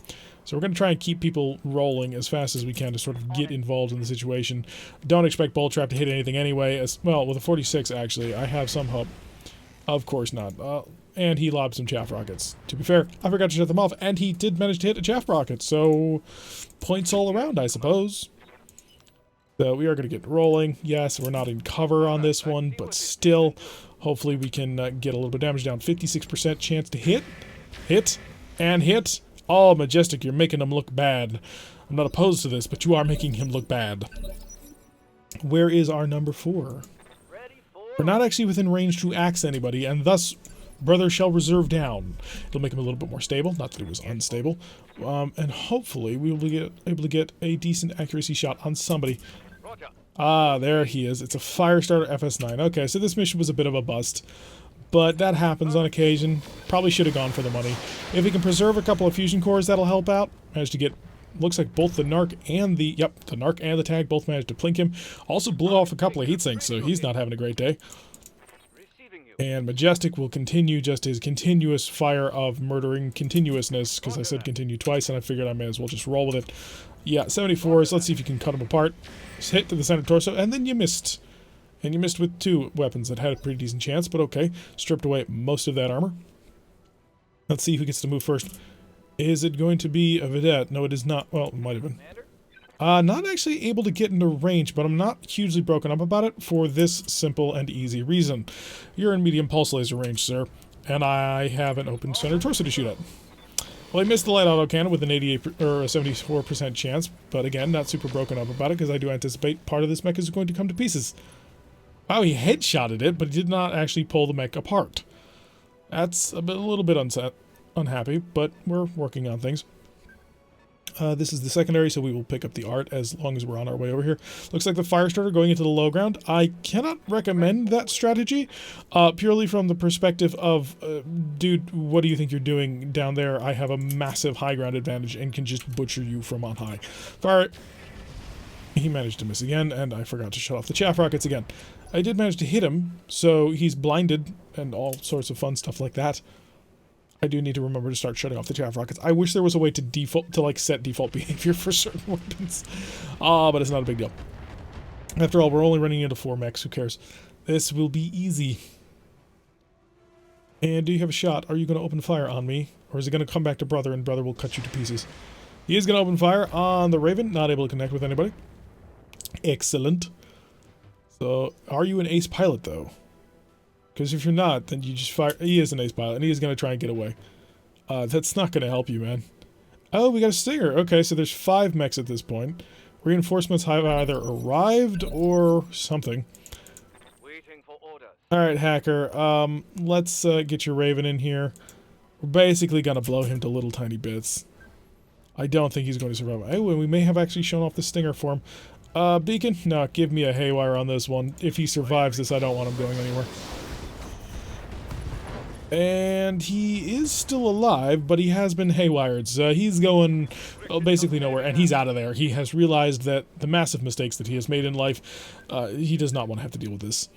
So we're going to try and keep people rolling as fast as we can to sort of get involved in the situation. Don't expect Bolt Trap to hit anything anyway. As well, with a 46, actually, I have some hope. Of course not. And he lobbed some chaff rockets. To be fair, I forgot to shut them off, and he did manage to hit a chaff rocket, so points all around, I suppose. So we are going to get rolling. Yes, we're not in cover on this one, but still, hopefully we can get a little bit of damage down. 56% chance to hit. Hit. And hit. Oh, Majestic, you're making him look bad. I'm not opposed to this, but you are making him look bad. Where is our number 4? We're not actually within range to axe anybody, and thus Brother shall reserve down. It'll make him a little bit more stable, not that it was unstable. And hopefully we will be able to get a decent accuracy shot on somebody. Ah, there he is. It's a Firestarter FS9. Okay, so this mission was a bit of a bust, but that happens on occasion. Probably should have gone for the money. If we can preserve a couple of fusion cores, that'll help out. Managed to get, looks like both the Narc and the, the Narc and the Tag both managed to plink him. Also blew off a couple of heat sinks, so he's not having a great day. And Majestic will continue just his continuous fire of murdering continuousness, because I said continue twice, and I figured I may as well just roll with it. Yeah, 74s. Let's see if you can cut them apart. Just hit to the center torso, and then you missed. And you missed with 2 weapons that had a pretty decent chance, but okay. Stripped away most of that armor. Let's see who gets to move first. Is it going to be a Vedette? No, it is not. Well, it might have been. Not actually able to get into range, but I'm not hugely broken up about it for this simple and easy reason. You're in medium pulse laser range, sir, and I have an open center torso to shoot at. Well, I missed the light auto cannon with an 88 or a 74% chance, but again, not super broken up about it because I do anticipate part of this mech is going to come to pieces. Wow, he headshotted it, but he did not actually pull the mech apart. That's a little bit unhappy, but we're working on things. This is the secondary, so we will pick up the art as long as we're on our way over here. Looks like the Firestarter going into the low ground. I cannot recommend that strategy, purely from the perspective of, dude, what do you think you're doing down there? I have a massive high ground advantage and can just butcher you from on high. Fire. He managed to miss again, and I forgot to shut off the chaff rockets again. I did manage to hit him, so he's blinded and all sorts of fun stuff like that. I do need to remember to start shutting off the chaff rockets. I wish there was a way to like set default behavior for certain weapons. But it's not a big deal. After all, we're only running into 4 mechs. Who cares? This will be easy. And do you have a shot? Are you going to open fire on me? Or is it going to come back to Brother and Brother will cut you to pieces? He is going to open fire on the Raven. Not able to connect with anybody. Excellent. So, are you an ace pilot, though? Because if you're not, then you just fire. He is an ace pilot, and he is going to try and get away. That's not going to help you, man. Oh, we got a stinger. Okay, so there's 5 mechs at this point. Reinforcements have either arrived or something. Waiting for orders. Alright, Hacker. Let's get your Raven in here. We're basically going to blow him to little tiny bits. I don't think he's going to survive. Oh, and we may have actually shown off the stinger for him. Beacon? No, give me a haywire on this one. If he survives this, I don't want him going anywhere. And he is still alive, but he has been haywired. So he's going basically nowhere, and he's out of there. He has realized that the massive mistakes that he has made in life, he does not want to have to deal with this.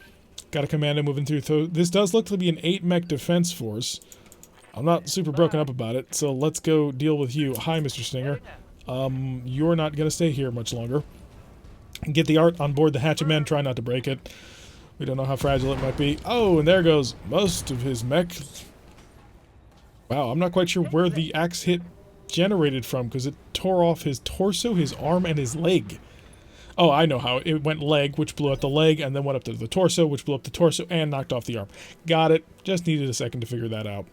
Got a commando moving through. So this does look to be an 8-mech defense force. I'm not super broken up about it, so let's go deal with you. Hi, Mr. Stinger. You're not going to stay here much longer. Get the art on board the hatchet man. Try not to break it. We don't know how fragile it might be. Oh, and there goes most of his mech. Wow, I'm not quite sure where the axe hit generated from, because it tore off his torso, his arm, and his leg. Oh, I know how. It went leg, which blew up the leg, and then went up to the torso, which blew up the torso, and knocked off the arm. Got it. Just needed a second to figure that out.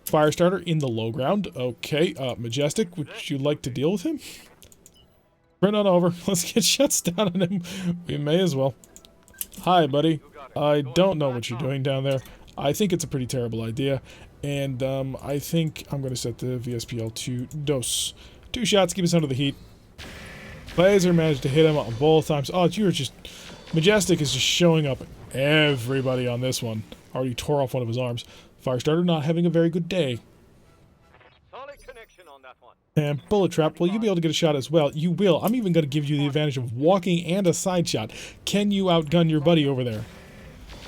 Firestarter in the low ground. Okay, Majestic, would you like to deal with him? Run on over. Let's get shuts down on him. We may as well. Hi, buddy. I don't know what you're doing down there. I think it's a pretty terrible idea. And, I think I'm going to set the VSPL to DOS. 2 shots, keep us under the heat. Laser managed to hit him on both times. Oh, you're just... Majestic is just showing up everybody on this one. Already tore off one of his arms. Firestarter not having a very good day. Solid connection on that one. And Bullet Trap, well, you'll be able to get a shot as well. You will. I'm even going to give you the advantage of walking and a side shot. Can you outgun your buddy over there?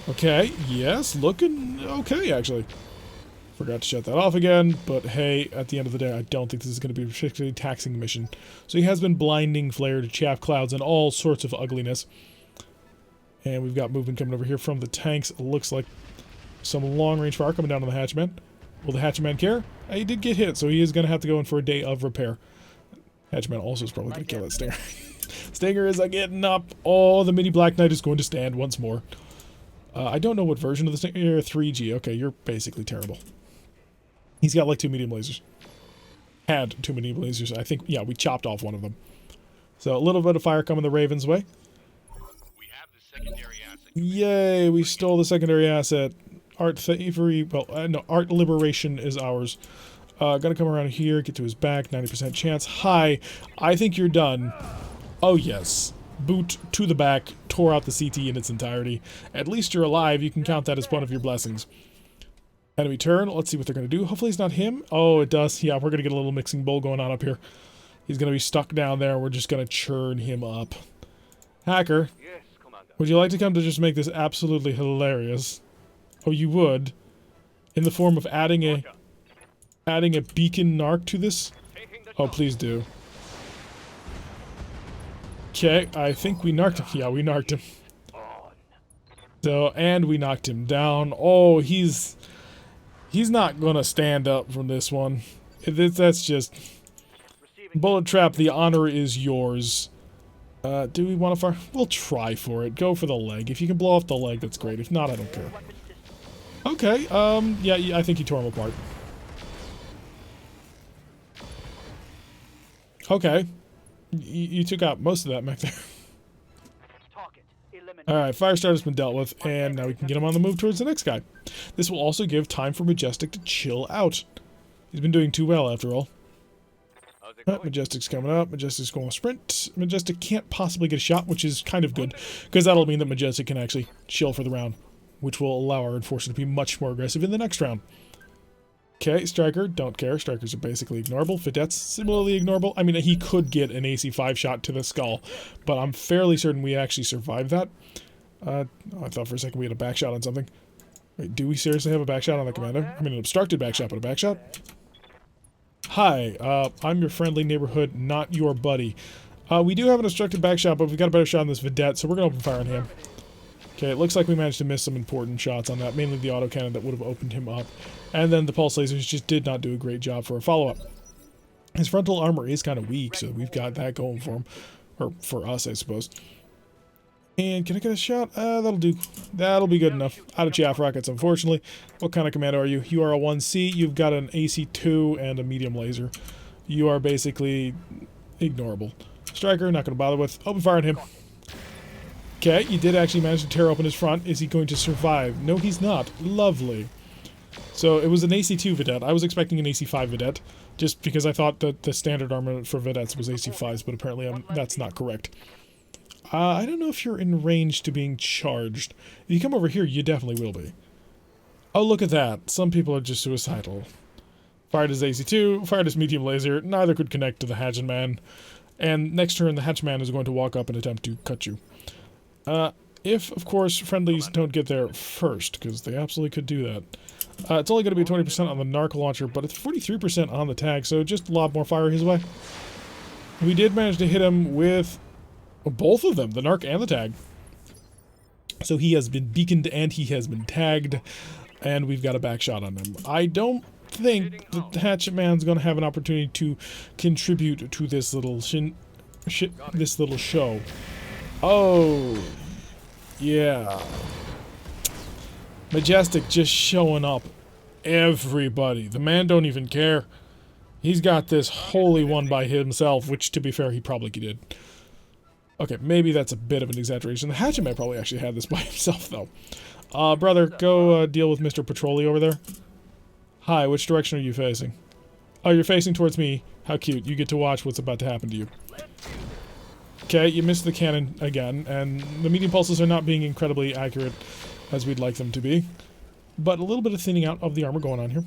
Okay, yes, looking okay, actually. Forgot to shut that off again, but hey, at the end of the day, I don't think this is going to be a particularly taxing mission. So he has been blinding flare to chaff clouds and all sorts of ugliness. And we've got movement coming over here from the tanks. It looks like some long-range fire coming down on the Hatchman. Will the Hatchman care? He did get hit, so he is going to have to go in for a day of repair. Hatchman also is probably going to kill that Stinger. Stinger is getting up. Oh, the Mini Black Knight is going to stand once more. I don't know what version of the Stinger. You're 3G. Okay, you're basically terrible. He's got like 2 medium lasers. Had 2 medium lasers. I think, yeah, we chopped off one of them. So a little bit of fire coming the Raven's way. We have the secondary asset. Yay, we stole the secondary asset. Art thievery, well, no, art liberation is ours. Gotta come around here, get to his back, 90% chance. Hi, I think you're done. Oh yes, boot to the back, tore out the CT in its entirety. At least you're alive, you can count that as one of your blessings. Enemy turn, let's see what they're gonna do. Hopefully it's not him. Oh, it does. Yeah, we're gonna get a little mixing bowl going on up here. He's gonna be stuck down there, we're just gonna churn him up. Hacker, Yes, Commander. would you like to come to just make this absolutely hilarious? Oh, you would? In the form of adding a beacon narc to this? Oh, please do. Okay, I think we narked him. Yeah, we narked him. So, and we knocked him down. Oh, he's not gonna stand up from this one. That's just... Bullet Trap, the honor is yours. Do we want to fire? We'll try for it. Go for the leg. If you can blow off the leg, that's great. If not, I don't care. Okay, yeah, I think you tore him apart. Okay. You took out most of that mech there. Alright, Firestarter's been dealt with, and now we can get him on the move towards the next guy. This will also give time for Majestic to chill out. He's been doing too well, after all. Majestic's coming up. Majestic's going to sprint. Majestic can't possibly get a shot, which is kind of good, because that'll mean that Majestic can actually chill for the round, which will allow our Enforcer to be much more aggressive in the next round. Okay, Striker, don't care. Strikers are basically ignorable. Vedette's similarly ignorable. I mean, he could get an AC5 shot to the skull, but I'm fairly certain we actually survived that. I thought for a second we had a back shot on something. Wait, do we seriously have a back shot on the commander? I mean, an obstructed back shot, but a back shot? Hi, I'm your friendly neighborhood, not your buddy. We do have an obstructed back shot, but we've got a better shot on this Vedette, so we're going to open fire on him. Okay, it looks like we managed to miss some important shots on that, mainly the autocannon that would have opened him up. And then the pulse lasers just did not do a great job for a follow-up. His frontal armor is kind of weak, so we've got that going for him. Or for us, I suppose. And can I get a shot? That'll do. That'll be good enough. Out of chaff rockets, unfortunately. What kind of commando are you? You are a 1C. You've got an AC-2 and a medium laser. You are basically ignorable. Striker, not going to bother with. Open fire on him. Okay, you did actually manage to tear open his front. Is he going to survive? No, he's not. Lovely. So it was an AC-2 Vedette. I was expecting an AC-5 Vedette, just because I thought that the standard armor for Vedettes was AC-5s, but apparently that's not correct. I don't know if you're in range to being charged. If you come over here, you definitely will be. Oh, look at that. Some people are just suicidal. Fired his AC-2, fired his medium laser. Neither could connect to the Hatchet Man. And next turn, the Hatchet Man is going to walk up and attempt to cut you. If, of course, friendlies don't get there first, because they absolutely could do that. It's only going to be 20% on the Narc launcher, but it's 43% on the tag, so just lob more fire his way. We did manage to hit him with both of them, the Narc and the tag. So he has been beaconed and he has been tagged, and we've got a back shot on him. I don't think that the Hatchet Man's going to have an opportunity to contribute to this little show. Oh, yeah. Majestic just showing up. Everybody. The man don't even care. He's got this holy one by himself, which, to be fair, he probably did. Okay, maybe that's a bit of an exaggeration. The Hatchet Man probably actually had this by himself, though. Brother, go deal with Mr. Patrolli over there. Hi, which direction are you facing? Oh, you're facing towards me. How cute. You get to watch what's about to happen to you. Okay, you missed the cannon again, and the medium pulses are not being incredibly accurate as we'd like them to be. But a little bit of thinning out of the armor going on here.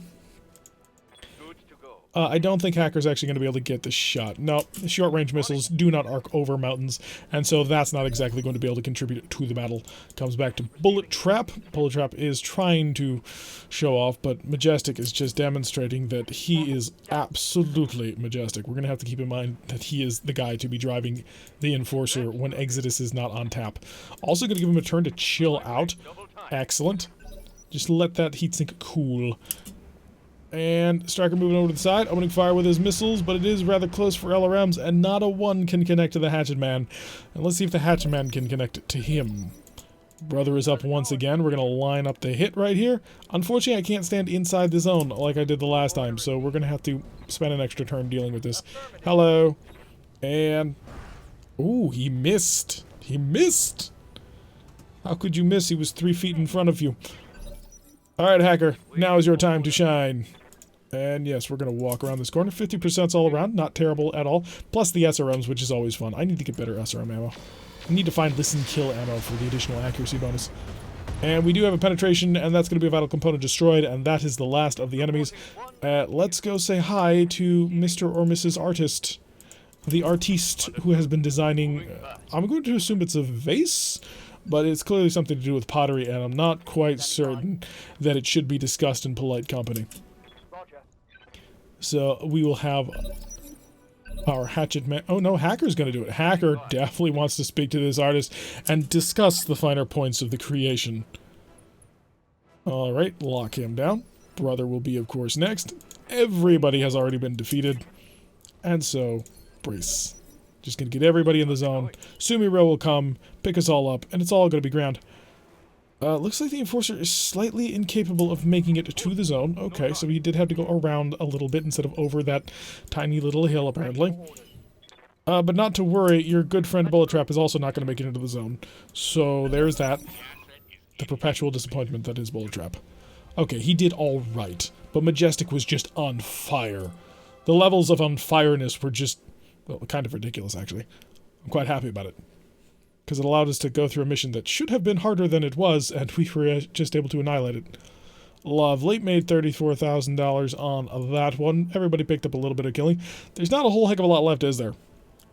I don't think Hacker's actually going to be able to get this shot. No, short-range missiles do not arc over mountains, and so that's not exactly going to be able to contribute to the battle. Comes back to Bullet Trap. Bullet Trap is trying to show off, but Majestic is just demonstrating that he is absolutely majestic. We're going to have to keep in mind that he is the guy to be driving the Enforcer when Exodus is not on tap. Also going to give him a turn to chill out. Excellent. Just let that heatsink cool. And Striker moving over to the side, opening fire with his missiles, but it is rather close for LRMs, and not a one can connect to the Hatchet Man. And let's see if the Hatchet Man can connect to him. Brother is up once again. We're going to line up the hit right here. Unfortunately, I can't stand inside the zone like I did the last time, so we're going to have to spend an extra turn dealing with this. Hello. And... ooh, he missed. He missed. How could you miss? He was 3 feet in front of you. Alright, Hacker. Now is your time to shine. And yes, we're going to walk around this corner. 50% all around. Not terrible at all. Plus the SRMs, which is always fun. I need to get better SRM ammo. I need to find listen kill ammo for the additional accuracy bonus. And we do have a penetration, and that's going to be a vital component destroyed, and that is the last of the enemies. Let's go say hi to Mr. or Mrs. Artist. The artiste who has been designing... I'm going to assume it's a vase? But it's clearly something to do with pottery, and I'm not quite certain that it should be discussed in polite company. So we will have our Hatchet Man... oh no, Hacker's going to do it. Hacker definitely wants to speak to this artist and discuss the finer points of the creation. Alright, lock him down. Brother will be, of course, next. Everybody has already been defeated. And so, brace. Just gonna get everybody in the zone. Sumiro will come, pick us all up, and it's all gonna be ground. Looks like the Enforcer is slightly incapable of making it to the zone. Okay, so he did have to go around a little bit instead of over that tiny little hill, apparently. But not to worry, your good friend Bullet Trap is also not gonna make it into the zone. So there's that. The perpetual disappointment that is Bullet Trap. Okay, he did all right, but Majestic was just on fire. The levels of unfireness were just... well, kind of ridiculous, actually. I'm quite happy about it. Because it allowed us to go through a mission that should have been harder than it was, and we were just able to annihilate it. Lovely. Made $34,000 on that one. Everybody picked up a little bit of killing. There's not a whole heck of a lot left, is there?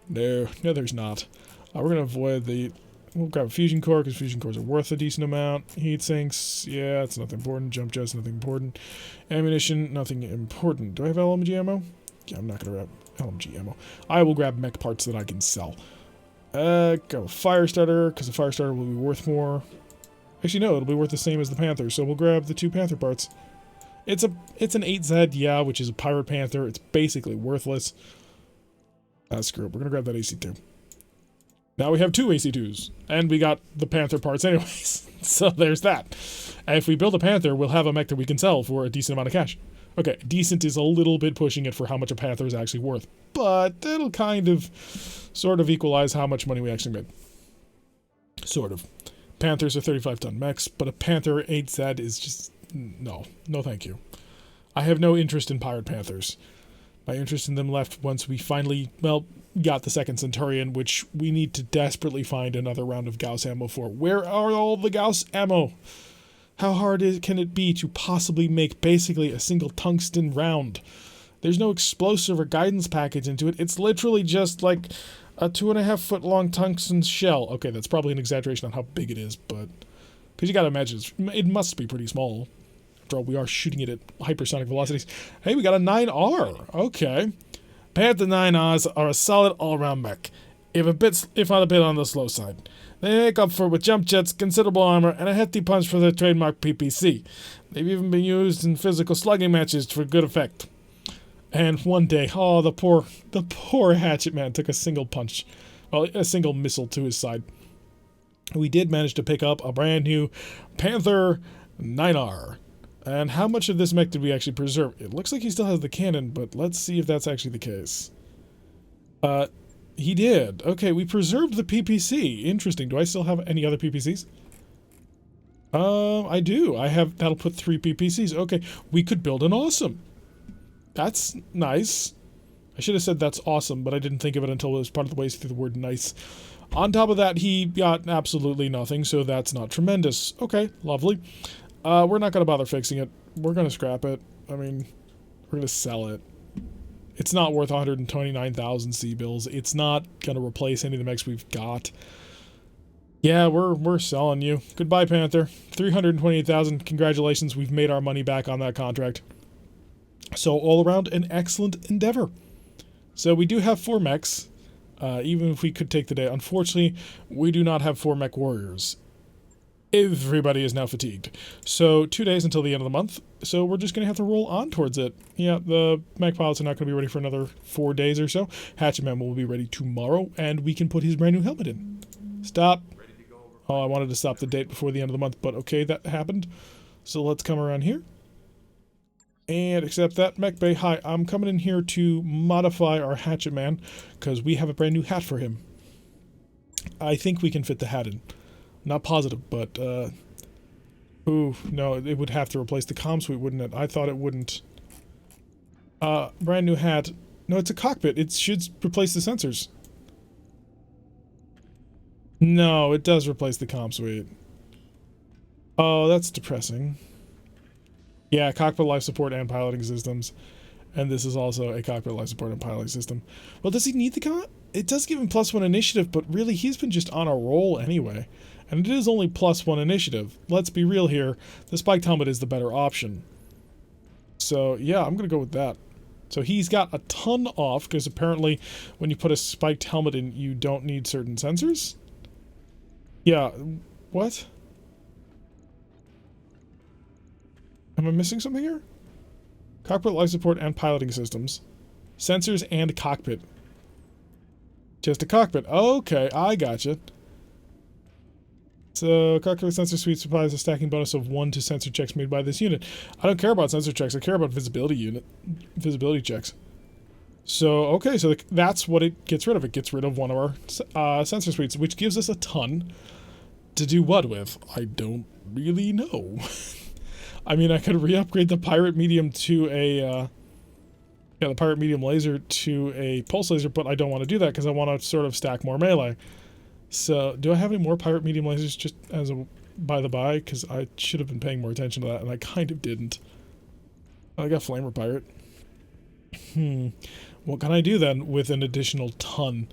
No, there's not. We're going to avoid the... we'll grab a fusion core, because fusion cores are worth a decent amount. Heat sinks, yeah, it's nothing important. Jump jets, nothing important. Ammunition, nothing important. Do I have LMG ammo? Yeah, I'm not going to grab LMG ammo. I will grab mech parts that I can sell. Go fire starter, because the fire starter will be worth more. Actually, no, it'll be worth the same as the Panther, so we'll grab the 2 Panther parts. It's an 8Z, yeah, which is a Pirate Panther. It's basically worthless. Screw it, we're going to grab that AC-2. Now we have 2 AC2s, and we got the Panther parts anyways. So there's that. And if we build a Panther, we'll have a mech that we can sell for a decent amount of cash. Okay, decent is a little bit pushing it for how much a Panther is actually worth, but it'll kind of, sort of equalize how much money we actually made. Sort of. Panthers are 35-ton mechs, but a Panther 8Z is just, no thank you. I have no interest in Pirate Panthers. My interest in them left once we finally, well, got the second Centurion, which we need to desperately find another round of Gauss ammo for. Where are all the Gauss ammo? How hard can it be to possibly make basically a single tungsten round? There's no explosive or guidance package into it. It's literally just like a 2.5 foot long tungsten shell. Okay, that's probably an exaggeration on how big it is, but because you gotta imagine it must be pretty small. After all, we are shooting it at hypersonic velocities. Hey, we got a 9R. Okay. Panther 9Rs are a solid all-around mech, if not a bit on the slow side. They make up for it with jump jets, considerable armor, and a hefty punch for their trademark PPC. They've even been used in physical slugging matches for good effect. And one day, oh, the poor Hatchet Man took a single punch, well, a single missile to his side. We did manage to pick up a brand new Panther 9R. And how much of this mech did we actually preserve? It looks like he still has the cannon, but let's see if that's actually the case. He did. Okay, we preserved the PPC. Interesting. Do I still have any other PPCs? I do. That'll put 3 PPCs. Okay, we could build an awesome. That's nice. I should have said that's awesome, but I didn't think of it until it was part of the way through the word nice. On top of that, he got absolutely nothing, so that's not tremendous. Okay, lovely. We're not going to bother fixing it. We're going to scrap it. I mean, we're going to sell it. It's not worth 129,000 C-bills. It's not going to replace any of the mechs we've got. Yeah, we're selling you. Goodbye, Panther. 328,000. Congratulations, we've made our money back on that contract. So all around, an excellent endeavor. So we do have 4 mechs, even if we could take the day. Unfortunately, we do not have 4 MechWarriors. Everybody is now fatigued. So 2 days until the end of the month. So we're just going to have to roll on towards it. Yeah, the mech pilots are not going to be ready for another 4 days or so. Hatchet Man will be ready tomorrow, and we can put his brand new helmet in. Stop. Oh, I wanted to stop the date before the end of the month, but okay, that happened. So let's come around here. And accept that. Mech Bay, hi, I'm coming in here to modify our Hatchet Man, because we have a brand new hat for him. I think we can fit the hat in. Not positive, but, ooh, no, it would have to replace the comm suite, wouldn't it? I thought it wouldn't. Brand new hat. No, it's a cockpit. It should replace the sensors. No, it does replace the comm suite. Oh, that's depressing. Yeah, cockpit life support and piloting systems. And this is also a cockpit life support and piloting system. Well, does he need the It does give him +1 initiative, but really, he's been just on a roll anyway. And it is only +1 initiative. Let's be real here. The spiked helmet is the better option. So, yeah, I'm going to go with that. So he's got a ton off, because apparently when you put a spiked helmet in, you don't need certain sensors? Yeah, what? Am I missing something here? Cockpit life support and piloting systems. Sensors and cockpit. Just a cockpit. Okay, I gotcha. So, cockpit sensor suite supplies a stacking bonus of 1 to sensor checks made by this unit. I don't care about sensor checks, I care about visibility checks. So, okay, so that's what it gets rid of. It gets rid of one of our sensor suites, which gives us a ton to do what with? I don't really know. I mean, I could re-upgrade the Pirate Medium to a, the Pirate Medium laser to a pulse laser, but I don't want to do that because I want to sort of stack more melee. So, do I have any more Pirate Medium lasers just as a by the by? Because I should have been paying more attention to that, and I kind of didn't. I got Flamer Pirate. What can I do then with an additional ton?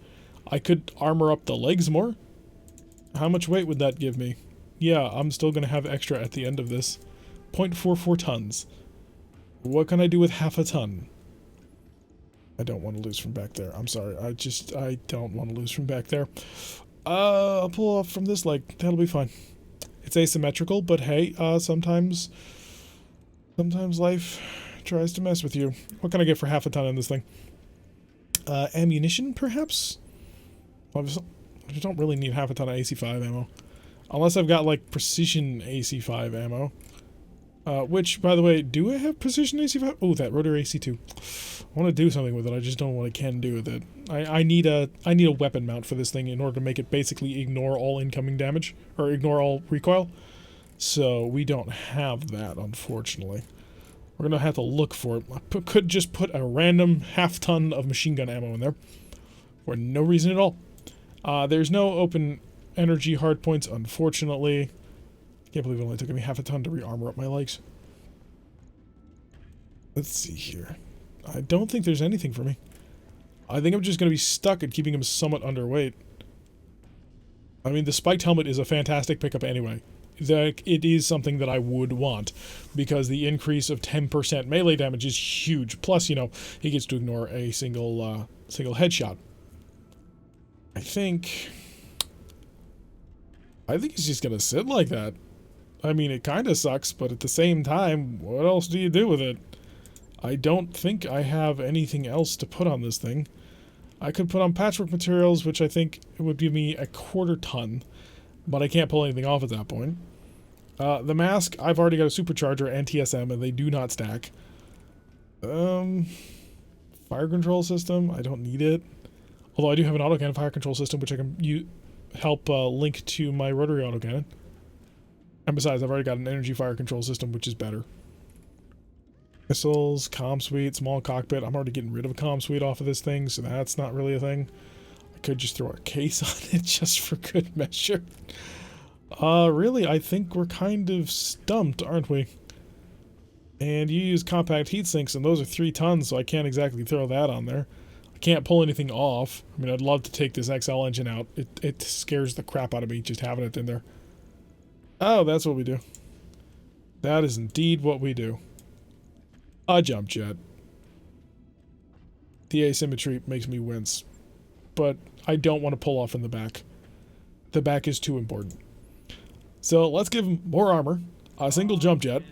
I could armor up the legs more. How much weight would that give me? Yeah, I'm still going to have extra at the end of this. 0.44 tons. What can I do with half a ton? I don't want to lose from back there. I'm sorry. I don't want to lose from back there. I'll pull off from this leg. That'll be fine. It's asymmetrical, but hey, sometimes life tries to mess with you. What can I get for half a ton in this thing? Ammunition, perhaps? I don't really need half a ton of AC5 ammo. Unless I've got, like, precision AC5 ammo. Which, by the way, do I have precision AC5? Oh, that rotary AC2. I want to do something with it, I just don't know what I can do with it. I need a weapon mount for this thing in order to make it basically ignore all incoming damage, or ignore all recoil. So, we don't have that, unfortunately. We're going to have to look for it. I could just put a random half-ton of machine gun ammo in there. For no reason at all. There's no open energy hardpoints, unfortunately. I can't believe it only took me half a ton to re-armor up my legs. Let's see here. I don't think there's anything for me. I think I'm just going to be stuck at keeping him somewhat underweight. I mean, the spiked helmet is a fantastic pickup anyway. It is something that I would want, because the increase of 10% melee damage is huge. Plus, you know, he gets to ignore a single headshot. I think he's just gonna sit like that. I mean, it kind of sucks, but at the same time, what else do you do with it? I don't think I have anything else to put on this thing. I could put on patchwork materials, which I think would give me a 1/4 ton, but I can't pull anything off at that point. The mask, I've already got a supercharger and TSM, and they do not stack. Fire control system, I don't need it. Although I do have an autocannon fire control system, which I can help link to my rotary autocannon. And besides, I've already got an energy fire control system, which is better. Missiles, comm suite, small cockpit. I'm already getting rid of a comm suite off of this thing, so that's not really a thing. I could just throw a case on it just for good measure. Really, I think we're kind of stumped, aren't we? And you use compact heat sinks, and those are 3 tons, so I can't exactly throw that on there. I can't pull anything off. I mean, I'd love to take this XL engine out. It scares the crap out of me just having it in there. Oh, that's what we do. That is indeed what we do. A jump jet. The asymmetry makes me wince. But I don't want to pull off in the back. The back is too important. So let's give him more armor, a single jump jet.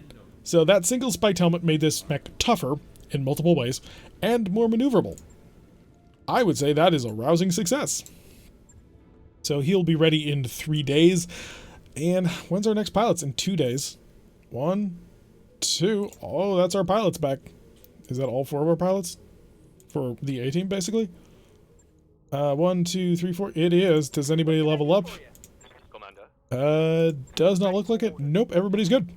So that single spiked helmet made this mech tougher in multiple ways and more maneuverable. I would say that is a rousing success. So he'll be ready in 3 days. And when's our next pilots? In 2 days. 1, 2. Oh, that's our pilots back. Is that all 4 of our pilots? For the A-team, basically? 1, 2, 3, 4. It is. Does anybody level up? Does not look like it. Nope, everybody's good.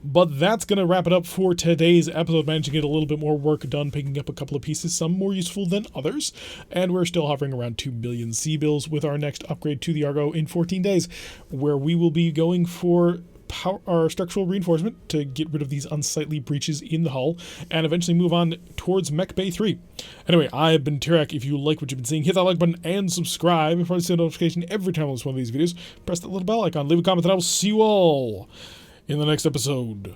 But that's going to wrap it up for today's episode. Managed to get a little bit more work done, picking up a couple of pieces, some more useful than others. And we're still hovering around 2 million C-bills with our next upgrade to the Argo in 14 days, where we will be going for our structural reinforcement to get rid of these unsightly breaches in the hull, and eventually move on towards Mech Bay 3. Anyway, I've been Tirek. If you like what you've been seeing, hit that like button and subscribe. If you want to see a notification every time I post one of these videos, press that little bell icon, leave a comment, and I will see you all in the next episode.